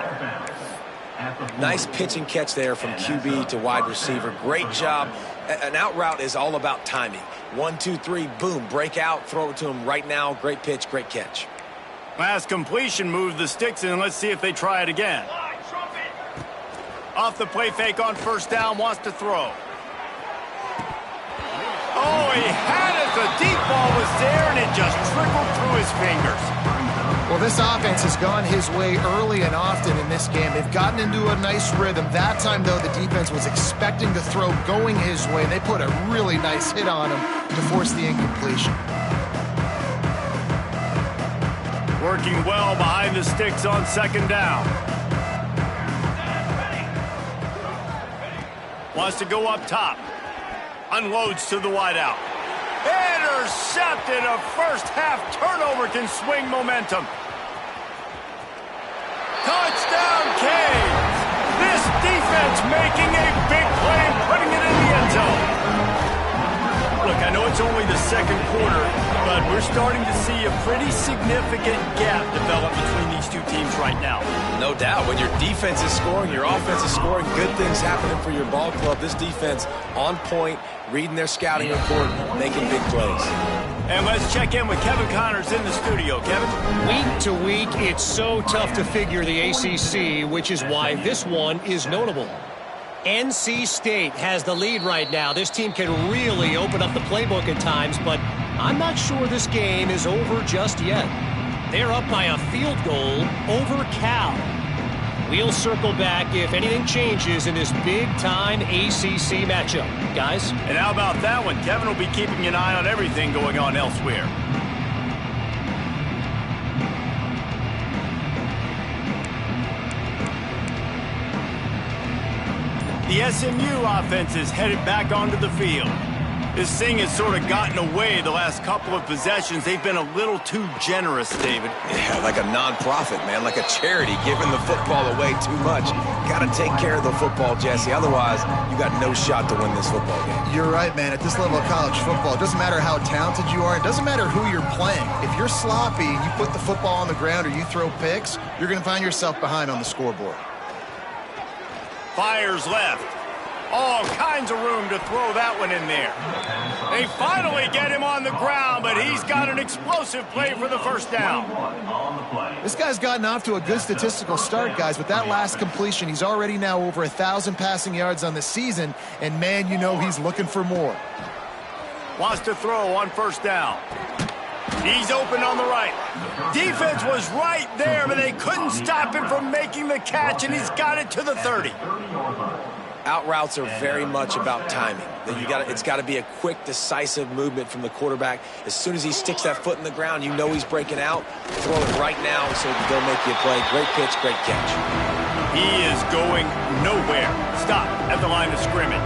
Nice pitch and catch there from QB to wide receiver. Great job. An out route is all about timing. 1, 2, 3, boom, break out, throw it to him right now. Great pitch, great catch. Last completion moved the sticks in. Let's see if they try it again. Off the play fake on first down, wants to throw. Oh, he had it. The deep ball was there, and it just trickled through his fingers. Well, this offense has gone his way early and often in this game. They've gotten into a nice rhythm. That time, though, the defense was expecting the throw going his way. They put a really nice hit on him to force the incompletion. Working well behind the sticks on second down. Wants to go up top. Unloads to the wideout. Intercepted. A first-half turnover can swing momentum. Touchdown, Canes. This defense making a big play and putting it in the end zone. Look, I know it's only the second quarter, but we're starting to see a pretty significant gap develop between these two teams right now. No doubt. When your defense is scoring, your offense is scoring, good things happening for your ball club. This defense on point, reading their scouting report, making big plays. And let's check in with Kevin Connors in the studio. Kevin? Week to week, it's so tough to figure the ACC, which is why this one is notable. NC State has the lead right now. This team can really open up the playbook at times, but I'm not sure this game is over just yet. They're up by a field goal over Cal. We'll circle back if anything changes in this big-time ACC matchup. Guys? And how about that one? Kevin will be keeping an eye on everything going on elsewhere. The SMU offense is headed back onto the field. This thing has sort of gotten away the last couple of possessions. They've been a little too generous, David. Yeah, like a non-profit, man, like a charity, giving the football away too much. Got to take care of the football, Jesse. Otherwise, you got no shot to win this football game. You're right, man. At this level of college football, it doesn't matter how talented you are. It doesn't matter who you're playing. If you're sloppy and you put the football on the ground or you throw picks, you're going to find yourself behind on the scoreboard. Fires left. All kinds of room to throw that one in there. They finally get him on the ground, but he's got an explosive play for the first down. This guy's gotten off to a good statistical start, guys. With that last completion, he's already now over 1,000 passing yards on the season, and man, you know he's looking for more. Wants to throw on first down. He's open on the right. Defense was right there, but they couldn't stop him from making the catch, and he's got it to the 30. Out routes are very much about timing. It's got to be a quick, decisive movement from the quarterback. As soon as he sticks that foot in the ground, you know he's breaking out. Throw it right now so he can go make you a play. Great pitch, great catch. He is going nowhere. Stop at the line of scrimmage.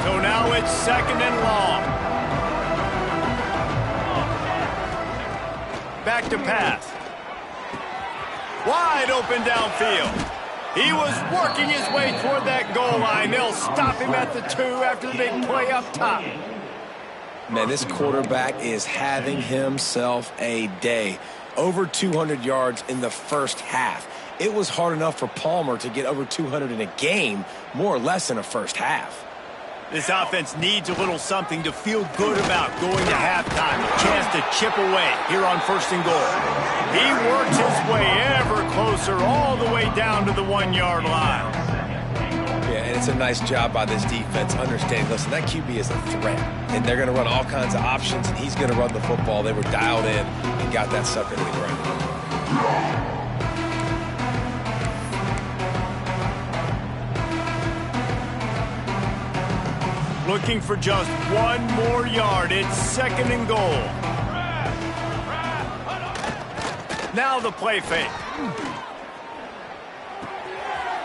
So now it's 2nd and long. Back to pass. Wide open downfield. He was working his way toward that goal line. They'll stop him at the 2 after the big play up top. Man, this quarterback is having himself a day. Over 200 yards in the first half. It was hard enough for Palmer to get over 200 in a game, more or less in a first half. This offense needs a little something to feel good about going to halftime. A chance to chip away here on 1st and goal. He works his way ever closer all the way down to the 1-yard line. Yeah, and it's a nice job by this defense understanding, listen, that QB is a threat, and they're going to run all kinds of options, and he's going to run the football. They were dialed in and got that sucker to the ground. Looking for just 1 more yard. It's 2nd and goal. Now the play fake.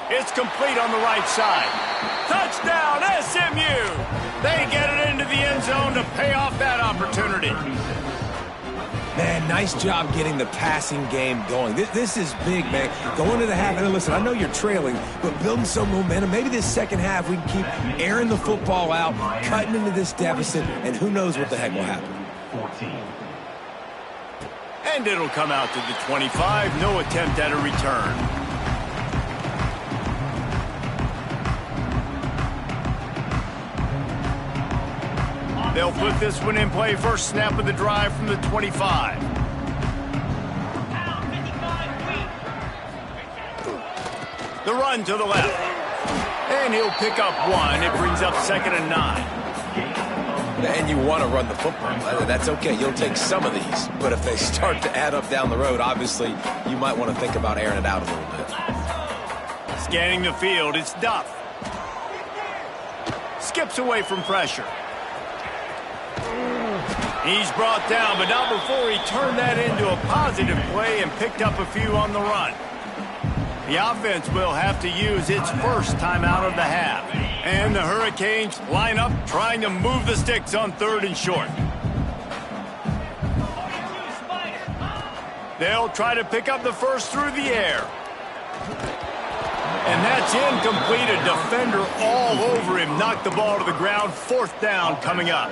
It's complete on the right side. Touchdown, SMU! They get it into the end zone to pay off that opportunity. Man, nice job getting the passing game going. This is big, man. Going to the half, and listen, I know you're trailing, but building some momentum. Maybe this second half we can keep airing the football out, cutting into this deficit, and who knows what the heck will happen. And it'll come out to the 25. No attempt at a return. They'll put this one in play. First snap of the drive from the 25. The run to the left. And he'll pick up 1. It brings up 2nd and 9. And you want to run the football. That's okay. You'll take some of these. But if they start to add up down the road, obviously, you might want to think about airing it out a little bit. Scanning the field, it's Duff. Skips away from pressure. He's brought down, but not before he turned that into a positive play and picked up a few on the run. The offense will have to use its first timeout of the half. And the Hurricanes line up trying to move the sticks on 3rd and short. They'll try to pick up the first through the air. And that's incomplete. A defender all over him. Knocked the ball to the ground. 4th down coming up.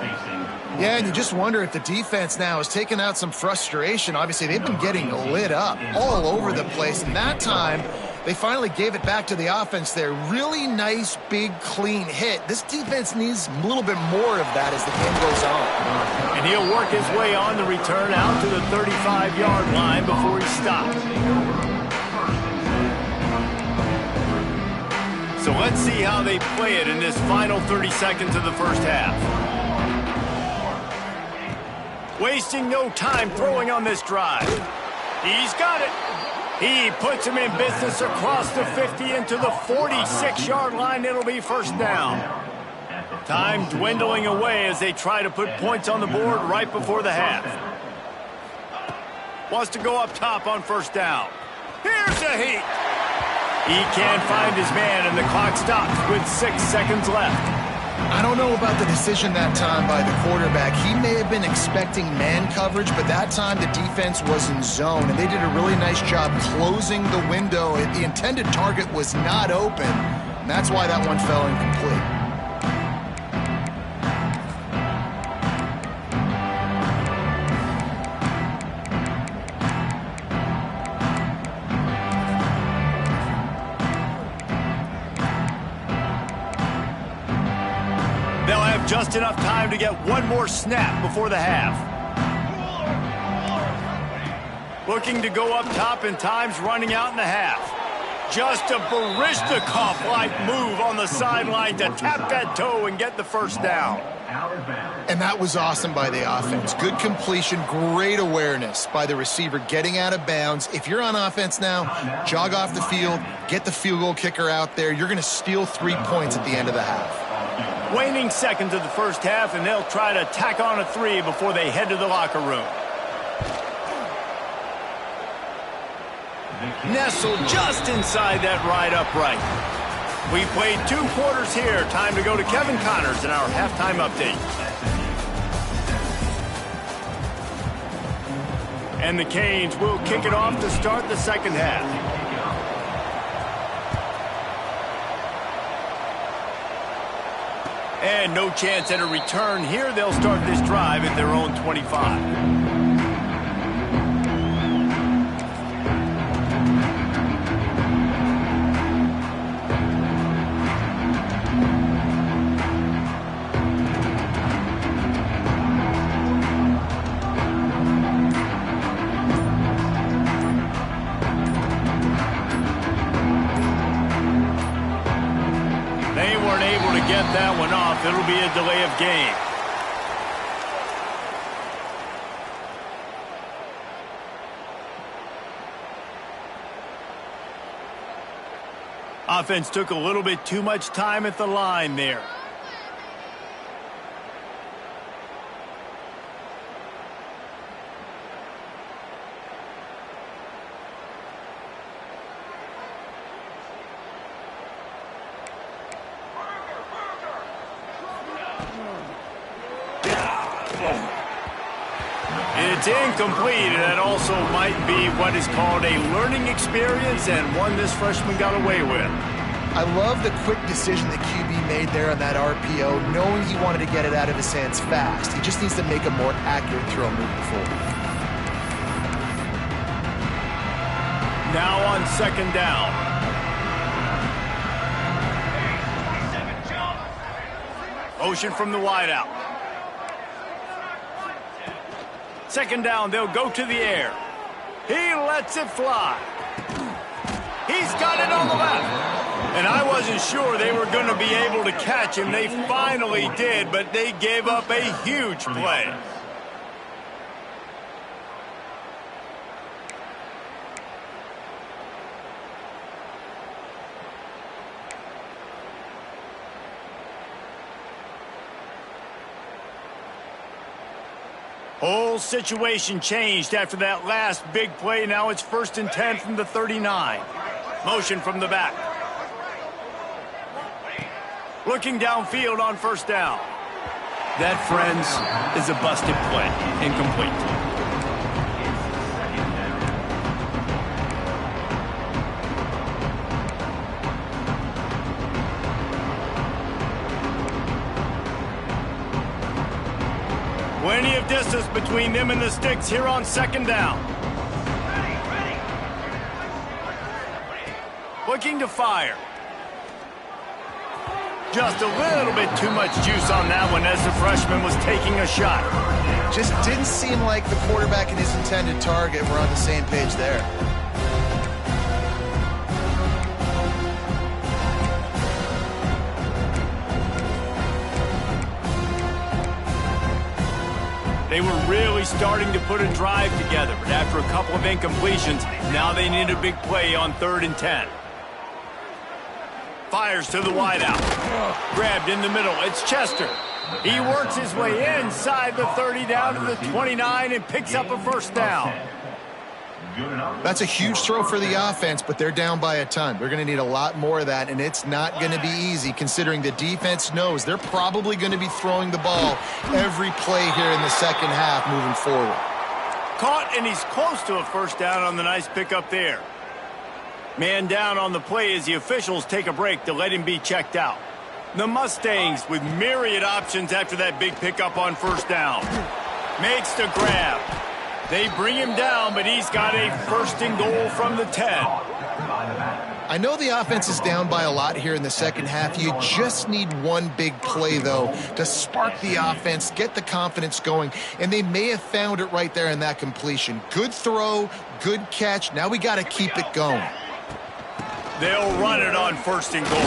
Yeah, and you just wonder if the defense now has taken out some frustration. Obviously, they've been getting lit up all over the place. And that time, they finally gave it back to the offense there. Really nice, big, clean hit. This defense needs a little bit more of that as the game goes on. And he'll work his way on the return out to the 35-yard line before he stops. So let's see how they play it in this final 30 seconds of the first half. Wasting no time throwing on this drive. He's got it. He puts him in business across the 50 into the 46-yard line. It'll be 1st down. Time dwindling away as they try to put points on the board right before the half. Wants to go up top on 1st down. Here's a heat. He can't find his man, and the clock stops with 6 seconds left. I don't know about the decision that time by the quarterback. He may have been expecting man coverage, but that time the defense was in zone, and they did a really nice job closing the window. The intended target was not open, and that's why that one fell incomplete. just enough time to get one more snap before the half. Looking to go up top, and time's running out in the half. Just a Barishnikov-like move on the sideline to tap that toe and get the first down. And that was awesome by the offense. Good completion, great awareness by the receiver getting out of bounds. If you're on offense now, jog off the field, get the field goal kicker out there. You're going to steal 3 points at the end of the half. Waning seconds of the first half, and they'll try to tack on a 3 before they head to the locker room. Nestled just inside that right upright. We played 2 quarters here. Time to go to Kevin Connors in our halftime update. And the Canes will kick it off to start the second half. And no chance at a return here. They'll start this drive at their own 25. That one off. It'll be a delay of game. Offense took a little bit too much time at the line there. It's incomplete, and that also might be what is called a learning experience, and one this freshman got away with. I love the quick decision the QB made there on that RPO, knowing he wanted to get it out of his hands fast. He just needs to make a more accurate throw moving forward. Now on second down. Motion from the wideout. Second down, they'll go to the air. He lets it fly. He's got it on the left. And I wasn't sure they were going to be able to catch him. They finally did, but they gave up a huge play. Whole situation changed after that last big play. Now it's 1st and 10 from the 39. Motion from the back. Looking downfield on first down. That, friends, is a busted play. Incomplete. Plenty of distance between them and the sticks here on second down. Looking to fire. Just a little bit too much juice on that one as the freshman was taking a shot. Just didn't seem like the quarterback and his intended target were on the same page there. They were really starting to put a drive together, but after a couple of incompletions, now they need a big play on 3rd and 10. Fires to the wideout. Grabbed in the middle. It's Chester. He works his way inside the 30 down to the 29 and picks up a first down. That's a huge throw for the offense, but they're down by a ton. They're going to need a lot more of that, and it's not going to be easy considering the defense knows they're probably going to be throwing the ball every play here in the second half moving forward. Caught, and he's close to a first down on the nice pickup there. Man down on the play as the officials take a break to let him be checked out. The Mustangs with myriad options after that big pickup on first down. Makes the grab. They bring him down, but he's got a 1st and goal from the 10. I know the offense is down by a lot here in the second half. You just need one big play, though, to spark the offense, get the confidence going, and they may have found it right there in that completion. Good throw, good catch. Now we got to keep it going. They'll run it on 1st and goal.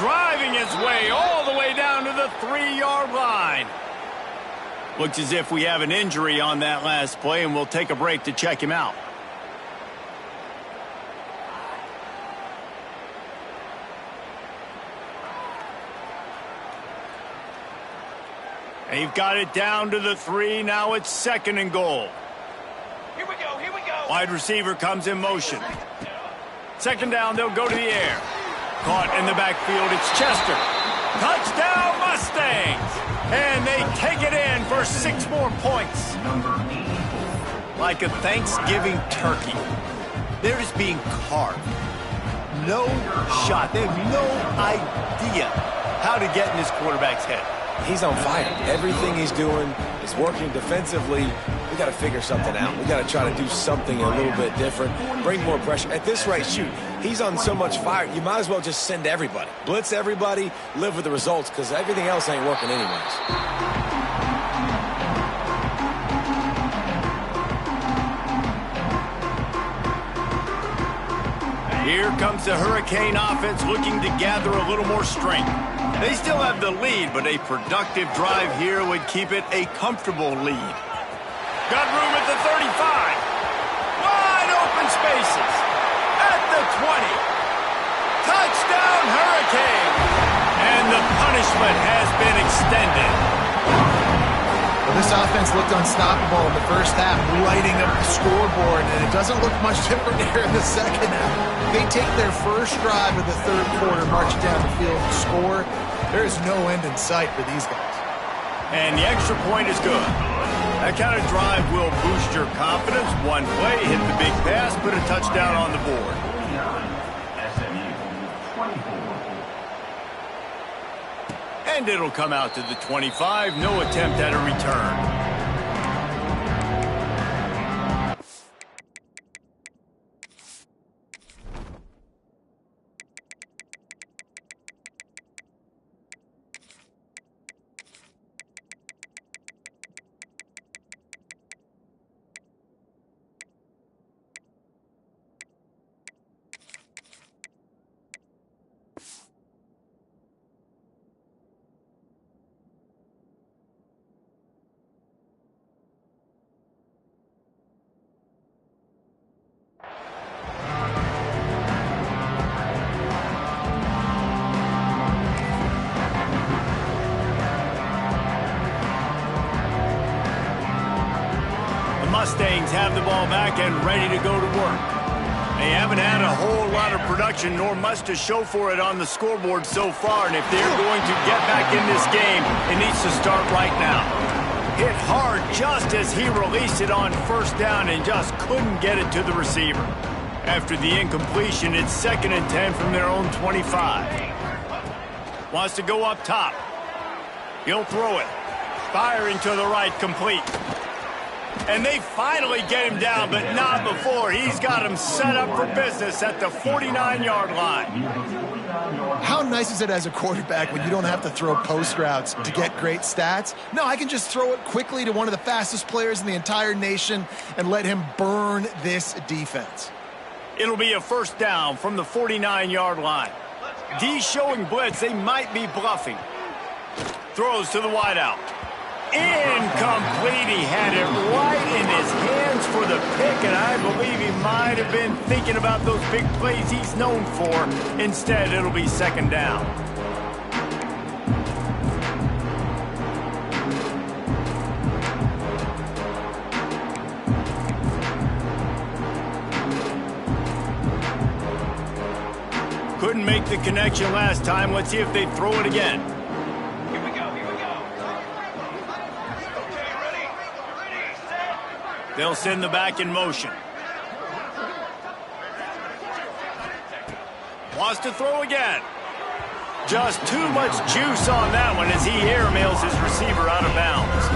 Driving his way all the way down to the 3-yard line. Looks as if we have an injury on that last play, and we'll take a break to check him out. They've got it down to the 3. Now it's 2nd and goal. Here we go, here we go. Wide receiver comes in motion. 2nd down, they'll go to the air. Caught in the backfield, it's Chester. Touchdown Mustangs! And they take it in for 6 more points. Like a Thanksgiving turkey. They're just being carved. No shot. They have no idea how to get in this quarterback's head. He's on fire. Everything he's doing is working defensively. We got to figure something out. We got to try to do something a little bit different, bring more pressure. At this rate, shoot, he's on so much fire, you might as well just send everybody. Blitz everybody, live with the results, because everything else ain't working anyways. Here comes the Hurricane offense looking to gather a little more strength. They still have the lead, but a productive drive here would keep it a comfortable lead. Got room at the 35. Wide open spaces. At the 20. Touchdown Hurricane. And the punishment has been extended. Well, this offense looked unstoppable in the first half, lighting up the scoreboard, and it doesn't look much different here in the second half. They take their first drive of the third quarter, march down the field and score. There is no end in sight for these guys. And the extra point is good. That kind of drive will boost your confidence. One play, hit the big pass, put a touchdown on the board. SMU 24. And it'll come out to the 25. No attempt at a return. Mustangs have the ball back and ready to go to work. They haven't had a whole lot of production, nor much to show for it on the scoreboard so far, and if they're going to get back in this game, it needs to start right now. Hit hard just as he released it on 1st down and just couldn't get it to the receiver. After the incompletion, it's 2nd and 10 from their own 25. Wants to go up top. He'll throw it. Firing to the right, complete. And they finally get him down, but not before. He's got him set up for business at the 49-yard line. How nice is it as a quarterback when you don't have to throw post routes to get great stats? No, I can just throw it quickly to one of the fastest players in the entire nation and let him burn this defense. It'll be a 1st down from the 49-yard line. D showing blitz. They might be bluffing. Throws to the wideout. Incomplete. He had it right in his hands for the pick, and I believe he might have been thinking about those big plays he's known for. Instead, it'll be 2nd down. Couldn't make the connection last time. Let's see if they throw it again. Here we go, here we go. Okay, ready, set. They'll send the back in motion. Wants to throw again. Just too much juice on that one as he airmails his receiver out of bounds.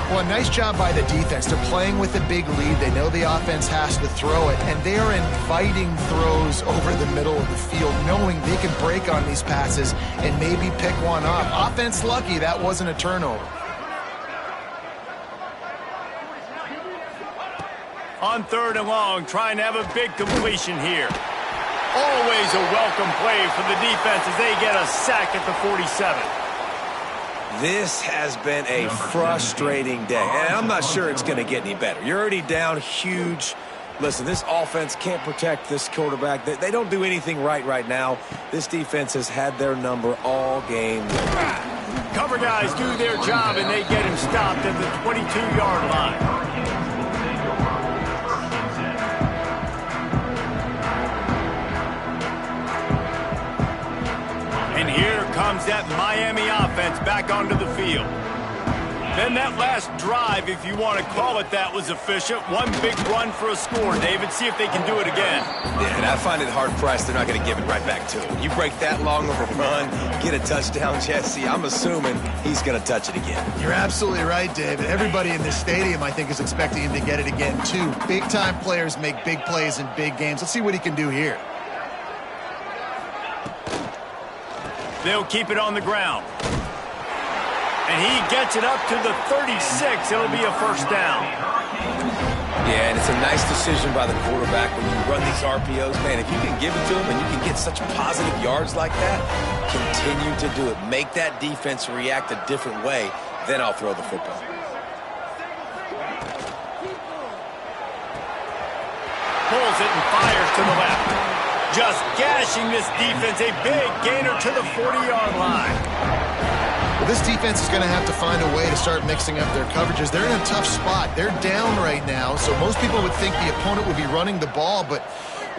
Well, nice job by the defense. They're playing with a big lead. They know the offense has to throw it, and they are inviting throws over the middle of the field, knowing they can break on these passes and maybe pick one off. Offense lucky that wasn't a turnover. On 3rd and long, trying to have a big completion here. Always a welcome play for the defense as they get a sack at the 47. This has been a frustrating day, and I'm not sure it's going to get any better. You're already down huge. Listen, this offense can't protect this quarterback. They don't do anything right now. This defense has had their number all game. Cover guys do their job, and they get him stopped at the 22-yard line. And here comes that Miami offense back onto the field. Then that last drive, if you want to call it that, was efficient. One big run for a score, David. See if they can do it again. Yeah, and I find it hard-pressed they're not going to give it right back to him. You break that long of a run, get a touchdown, Jesse, I'm assuming he's going to touch it again. You're absolutely right, David. Everybody in this stadium, I think, is expecting him to get it again, too. Big-time players make big plays in big games. Let's see what he can do here. They'll keep it on the ground. And he gets it up to the 36. It'll be a first down. Yeah, and it's a nice decision by the quarterback when you run these RPOs. Man, if you can give it to him and you can get such positive yards like that, continue to do it. Make that defense react a different way, then I'll throw the football. Pulls it and fires to the left. Just gashing this defense, a big gainer to the 40-yard line. Well, this defense is going to have to find a way to start mixing up their coverages. They're in a tough spot. They're down right now, so most people would think the opponent would be running the ball, but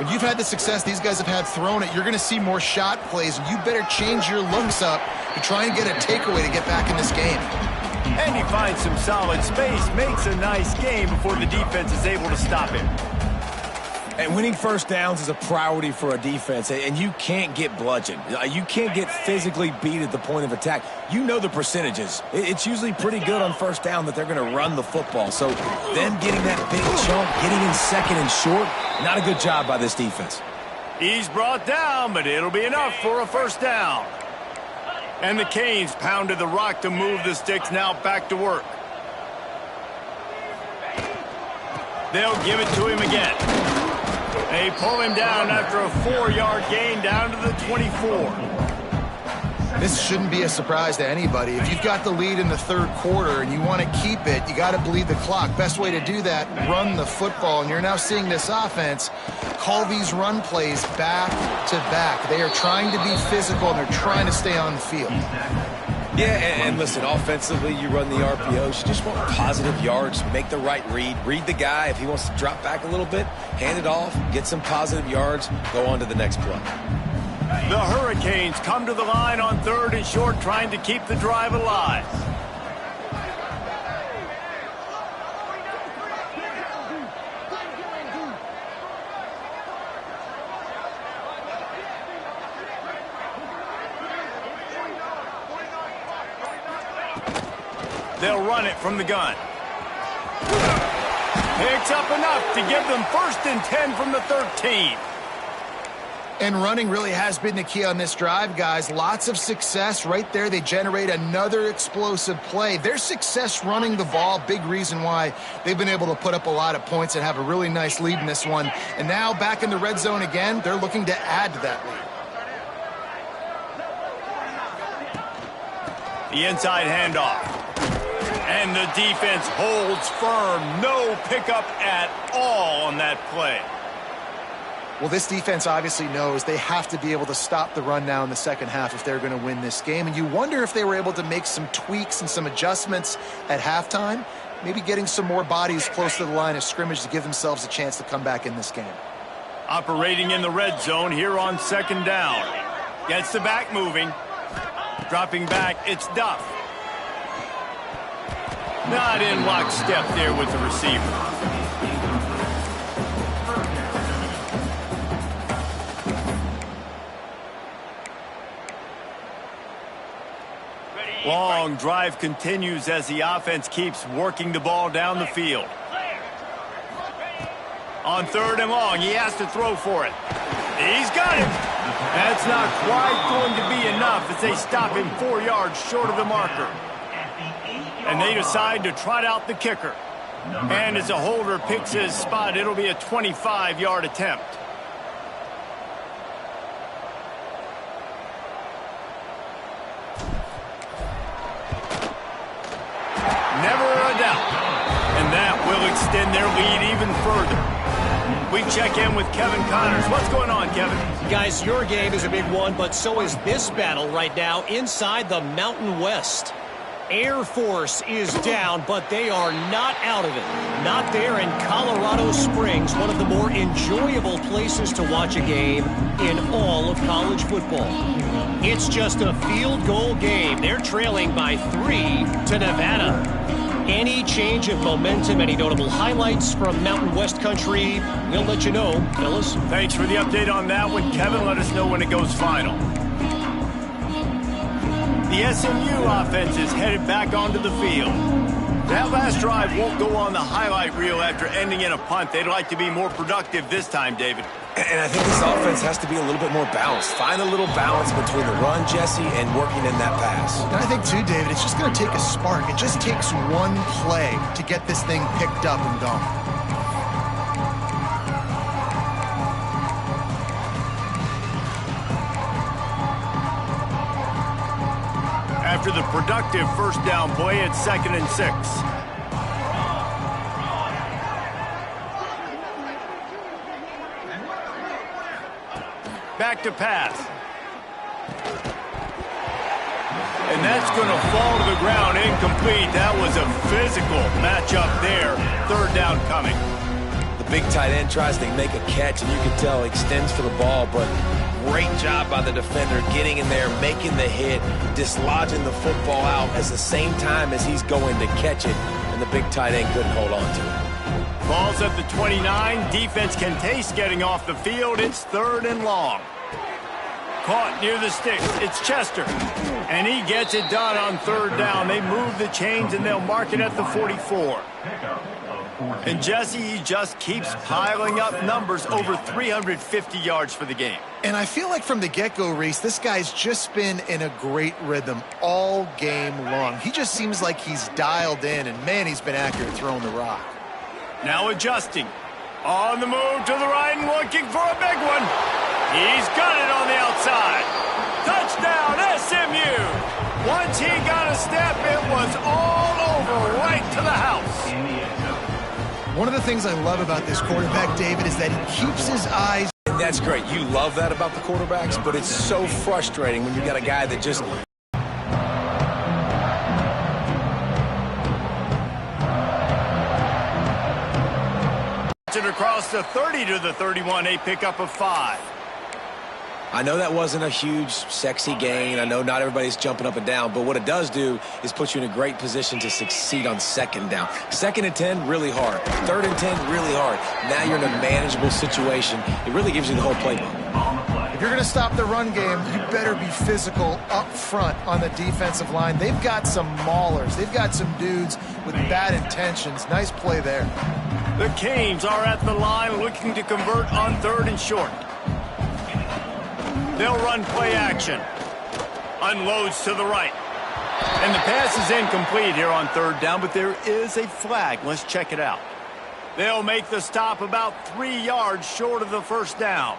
when you've had the success these guys have had throwing it, you're going to see more shot plays, and you better change your looks up to try and get a takeaway to get back in this game. And he finds some solid space, makes a nice game before the defense is able to stop him. And winning first downs is a priority for a defense, and you can't get bludgeoned. You can't get physically beat at the point of attack. You know the percentages. It's usually pretty good on first down that they're going to run the football. So them getting that big chunk, getting in second and short, not a good job by this defense. He's brought down, but it'll be enough for a first down. And the Canes pounded the rock to move the sticks, now back to work. They'll give it to him again. They pull him down after a 4-yard gain down to the 24. This shouldn't be a surprise to anybody. If you've got the lead in the third quarter and you want to keep it, you got to bleed the clock. Best way to do that, run the football. And you're now seeing this offense call these run plays back to back. They are trying to be physical, and they're trying to stay on the field. Yeah, and listen, offensively, you run the RPOs. You just want positive yards, make the right read the guy. If he wants to drop back a little bit, hand it off, get some positive yards, go on to the next play. The Hurricanes come to the line on 3rd and short, trying to keep the drive alive. They'll run it from the gun. Picks up enough to give them 1st and 10 from the 13. And running really has been the key on this drive, guys. Lots of success right there. They generate another explosive play. Their success running the ball, big reason why they've been able to put up a lot of points and have a really nice lead in this one. And now back in the red zone again, they're looking to add to that lead. The inside handoff. And the defense holds firm. No pickup at all on that play. Well, this defense obviously knows they have to be able to stop the run now in the second half if they're going to win this game. And you wonder if they were able to make some tweaks and some adjustments at halftime, maybe getting some more bodies close to the line of scrimmage to give themselves a chance to come back in this game. Operating in the red zone here on 2nd down. Gets the back moving. Dropping back, it's Duff. Not in lockstep there with the receiver. Long drive continues as the offense keeps working the ball down the field. On 3rd and long, he has to throw for it. He's got him. That's not quite going to be enough as they stop him 4 yards short of the marker. And they decide to trot out the kicker. And as a holder picks his spot, it'll be a 25-yard attempt. Never a doubt. And that will extend their lead even further. We check in with Kevin Connors. What's going on, Kevin? Guys, your game is a big one, but so is this battle right now inside the Mountain West. Air Force is down, but they are not out of it. Not there in Colorado Springs, one of the more enjoyable places to watch a game in all of college football. It's just a field goal game. They're trailing by 3 to Nevada. Any change of momentum, any notable highlights from Mountain West country, we'll let you know, fellas. Thanks for the update on that one, Kevin. Let us know when it goes final. The SMU offense is headed back onto the field. That last drive won't go on the highlight reel after ending in a punt. They'd like to be more productive this time, David. And I think this offense has to be a little bit more balanced. Find a little balance between the run, Jesse, and working in that pass. And I think, too, David, it's just going to take a spark. It just takes one play to get this thing picked up and going. After the productive first down play, it's 2nd and 6. Back to pass. And that's going to fall to the ground incomplete. That was a physical matchup there. 3rd down coming. The big tight end tries to make a catch, and you can tell he extends for the ball, but great job by the defender getting in there, making the hit, dislodging the football out at the same time as he's going to catch it, and the big tight end couldn't hold on to it. Ball's at the 29. Defense can taste getting off the field. It's 3rd and long. Caught near the sticks. It's Chester. And he gets it done on 3rd down. They move the chains, and they'll mark it at the 44. And Jesse, he just keeps piling up numbers, over 350 yards for the game. And I feel like from the get-go, Reese, this guy's just been in a great rhythm all game long. He just seems like he's dialed in, and, man, he's been accurate throwing the rock. Now adjusting. On the move to the right and looking for a big one. He's got it on the outside. Touchdown, SMU. Once he got a step, it was all over right to the house. One of the things I love about this quarterback, David, is that he keeps his eyes. And that's great. You love that about the quarterbacks, but it's so frustrating when you got a guy that just... Across the 30 to the 31, a pickup of 5. I know that wasn't a huge, sexy gain. I know not everybody's jumping up and down, but what it does do is put you in a great position to succeed on 2nd down. 2nd and 10, really hard. 3rd and 10, really hard. Now you're in a manageable situation. It really gives you the whole playbook. If you're going to stop the run game, you better be physical up front on the defensive line. They've got some maulers. They've got some dudes with bad intentions. Nice play there. The Canes are at the line looking to convert on 3rd and short. They'll run play action. Unloads to the right. And the pass is incomplete here on 3rd down, but there is a flag. Let's check it out. They'll make the stop about 3 yards short of the 1st down.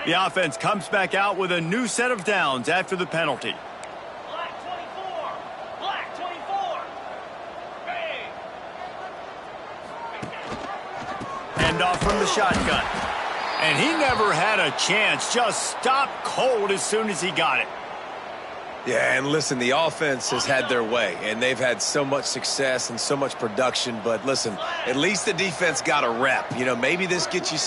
The offense comes back out with a new set of downs after the penalty. Off from the shotgun. And he never had a chance. Just stopped cold as soon as he got it. Yeah, and listen, the offense has had their way, and they've had so much success and so much production. But listen, at least the defense got a rep. You know, maybe this gets you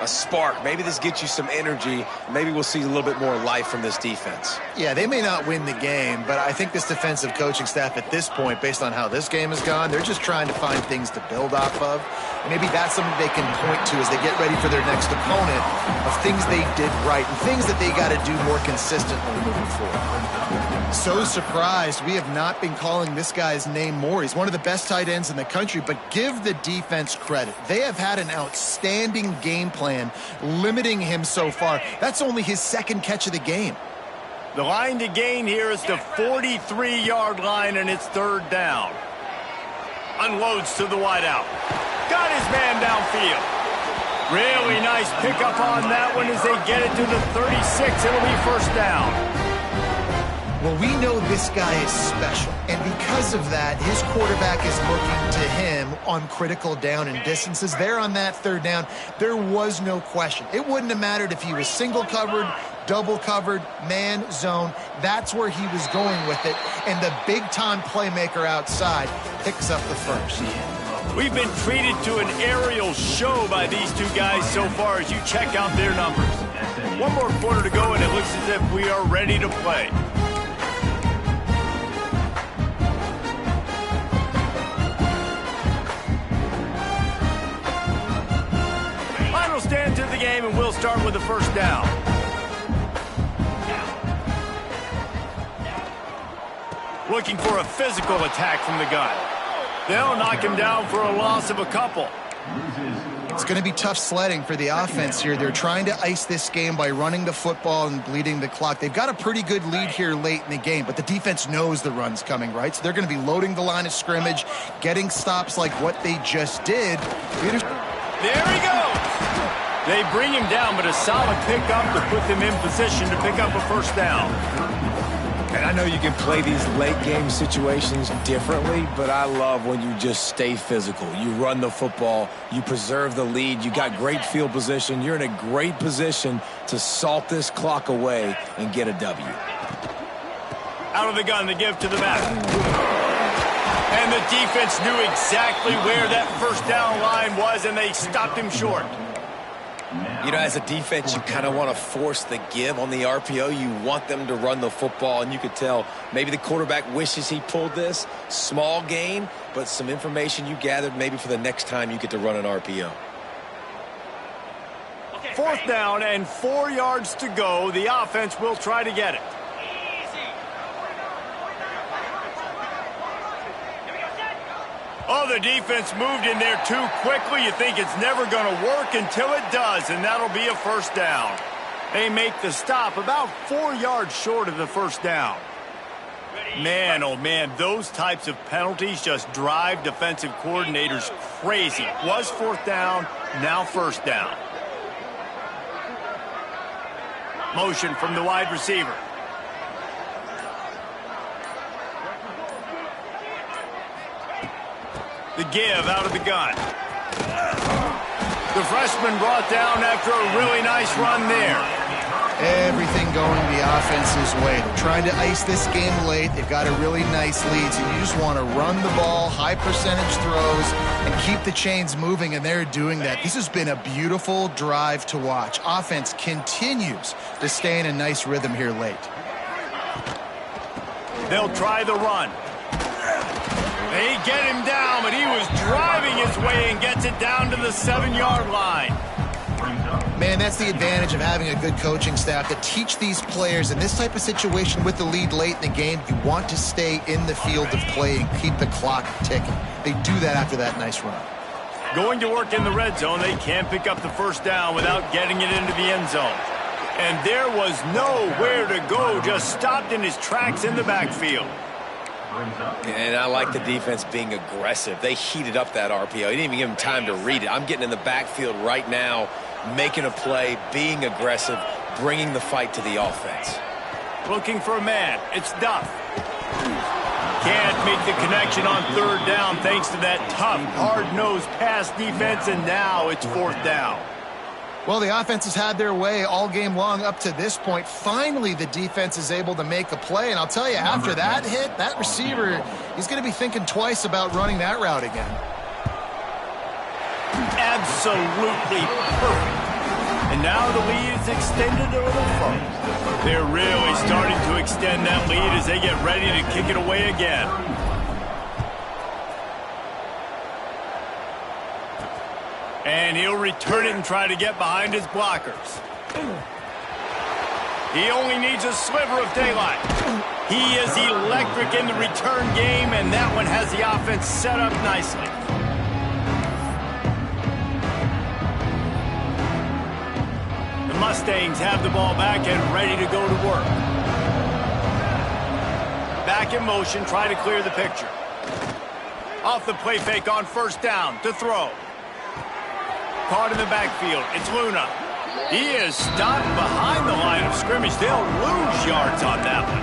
a spark. Maybe this gets you some energy. Maybe we'll see a little bit more life from this defense. Yeah, they may not win the game, but I think this defensive coaching staff at this point, based on how this game has gone, they're just trying to find things to build off of. And maybe that's something they can point to as they get ready for their next opponent of things they did right and things that they got to do more consistently moving forward. So surprised we have not been calling this guy's name more. He's one of the best tight ends in the country, but give the defense credit. They have had an outstanding game plan limiting him so far. That's only his second catch of the game. The line to gain here is the 43-yard line, and it's third down. Unloads to the wideout. Got his man downfield. Really nice pickup on that one as they get it to the 36. It'll be first down. Well, we know this guy is special, and because of that, his quarterback is looking to him on critical down and distances. There on that third down, there was no question. It wouldn't have mattered if he was single covered, double covered, man, zone. That's where he was going with it, and the big-time playmaker outside picks up the first. We've been treated to an aerial show by these two guys so far as you check out their numbers. One more quarter to go, and it looks as if we are ready to play. Stand to the game, and we'll start with the first down. Looking for a physical attack from the gun. They'll knock him down for a loss of a couple. It's going to be tough sledding for the offense here. They're trying to ice this game by running the football and bleeding the clock. They've got a pretty good lead here late in the game, but the defense knows the run's coming, right? So they're going to be loading the line of scrimmage, getting stops like what they just did. There he goes. They bring him down, but a solid pickup to put them in position to pick up a first down. And I know you can play these late game situations differently, but I love when you just stay physical. You run the football, you preserve the lead, you got great field position, you're in a great position to salt this clock away and get a W. Out of the gun, the give to the back. And the defense knew exactly where that first down line was, and they stopped him short. You know, as a defense, you kind of want to force the give on the RPO. You want them to run the football, and you could tell maybe the quarterback wishes he pulled this. Small gain, but some information you gathered maybe for the next time you get to run an RPO. Fourth down and 4 yards to go. The offense will try to get it. Oh, the defense moved in there too quickly. You think it's never going to work until it does, and that'll be a first down. They make the stop about 4 yards short of the first down. Man, oh man, those types of penalties just drive defensive coordinators crazy. Was fourth down, now first down. Motion from the wide receiver. The give out of the gun. The freshman brought down after a really nice run there. Everything going the offense's way. They're trying to ice this game late. They've got a really nice lead, so you just want to run the ball, high percentage throws, and keep the chains moving, and they're doing that. This has been a beautiful drive to watch. Offense continues to stay in a nice rhythm here late. They'll try the run. They get him down, but he was driving his way and gets it down to the 7-yard line. Man, that's the advantage of having a good coaching staff to teach these players in this type of situation with the lead late in the game. You want to stay in the field of play and keep the clock ticking. They do that after that nice run. Going to work in the red zone, they can't pick up the first down without getting it into the end zone. And there was nowhere to go, just stopped in his tracks in the backfield. And I like the defense being aggressive. They heated up that RPO. He didn't even give him time to read it. I'm getting in the backfield right now, making a play, being aggressive, bringing the fight to the offense. Looking for a man. It's Duff. Can't make the connection on third down thanks to that tough, hard-nosed pass defense, and now it's fourth down. Well, the offense has had their way all game long up to this point. Finally, the defense is able to make a play. And I'll tell you, after that hit, that receiver, he's going to be thinking twice about running that route again. Absolutely perfect. And now the lead is extended a little further. They're really starting to extend that lead as they get ready to kick it away again. And he'll return it and try to get behind his blockers. He only needs a sliver of daylight. He is electric in the return game, and that one has the offense set up nicely. The Mustangs have the ball back and ready to go to work. Back in motion, try to clear the picture. Off the play fake on first down to throw. Caught in the backfield. It's Luna. He is stopped behind the line of scrimmage. They'll lose yards on that one.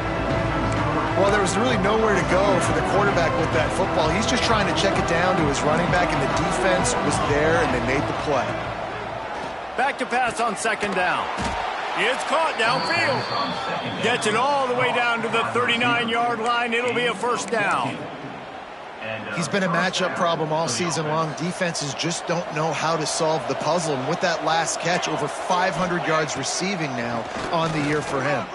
Well, there was really nowhere to go for the quarterback with that football. He's just trying to check it down to his running back, and the defense was there, and they made the play. Back to pass on second down. It's caught downfield. Gets it all the way down to the 39-yard line. It'll be a first down. He's been a matchup problem all season long. Defenses just don't know how to solve the puzzle. And with that last catch, over 500 yards receiving now on the year for him.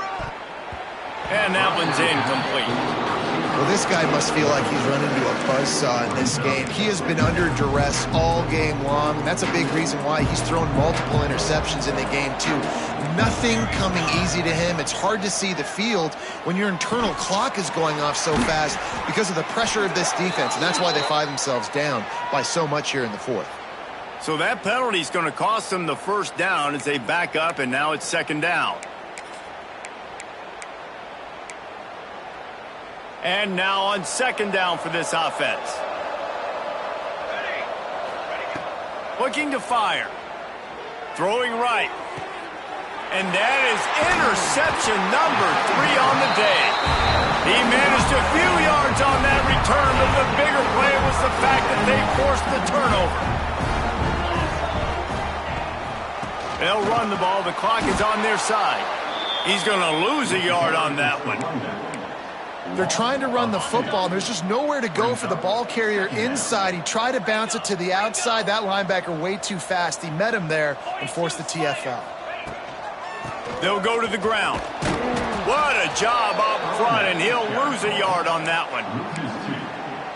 And that one's incomplete. Well, this guy must feel like he's run into a buzzsaw in this game. He has been under duress all game long, and that's a big reason why he's thrown multiple interceptions in the game, too. Nothing coming easy to him. It's hard to see the field when your internal clock is going off so fast because of the pressure of this defense, and that's why they find themselves down by so much here in the fourth. So that penalty is going to cost them the first down as they back up, and now it's second down. And now on second down for this offense. Looking to fire. Throwing right. And that is interception number 3 on the day. He managed a few yards on that return, but the bigger play was the fact that they forced the turnover. They'll run the ball. The clock is on their side. He's going to lose a yard on that one. They're trying to run the football. There's just nowhere to go for the ball carrier inside. He tried to bounce it to the outside. That linebacker way too fast. He met him there and forced the TFL. They'll go to the ground. What a job up front, and he'll lose a yard on that one.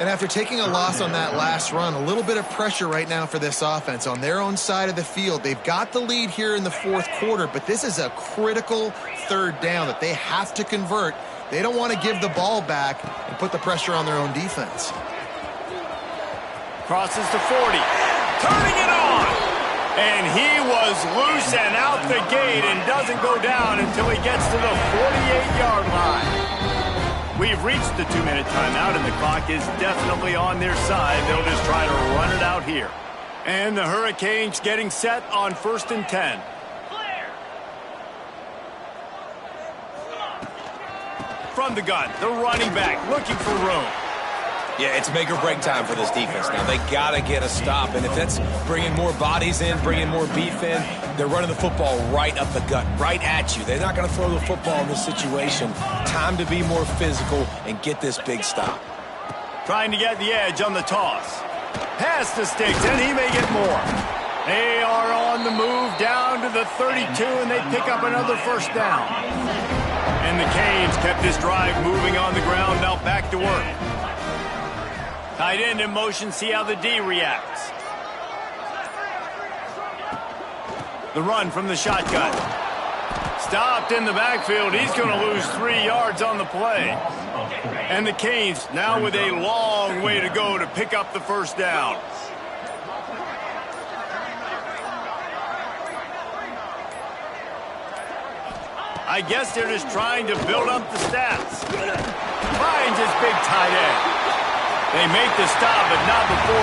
And after taking a loss on that last run, a little bit of pressure right now for this offense on their own side of the field. They've got the lead here in the fourth quarter, but this is a critical third down that they have to convert. They don't want to give the ball back and put the pressure on their own defense. Crosses to 40. Turning it on. And he was loose and out the gate and doesn't go down until he gets to the 48-yard line. We've reached the 2-minute timeout, and the clock is definitely on their side. They'll just try to run it out here. And the Hurricanes getting set on 1st and 10. From the gun, the running back looking for room. Yeah, it's make or break time for this defense. Now, they got to get a stop, and if that's bringing more bodies in, bringing more beef in, they're running the football right up the gut, right at you. They're not going to throw the football in this situation. Time to be more physical and get this big stop. Trying to get the edge on the toss. Pass the sticks, and he may get more. They are on the move down to the 32, and they pick up another first down. And the Canes kept this drive moving on the ground. Now back to work. Tight end in motion. See how the D reacts. The run from the shotgun. Stopped in the backfield. He's going to lose 3 yards on the play. And the Canes now with a long way to go to pick up the first down. I guess they're just trying to build up the stats. Finds his big tight end. They make the stop, but not before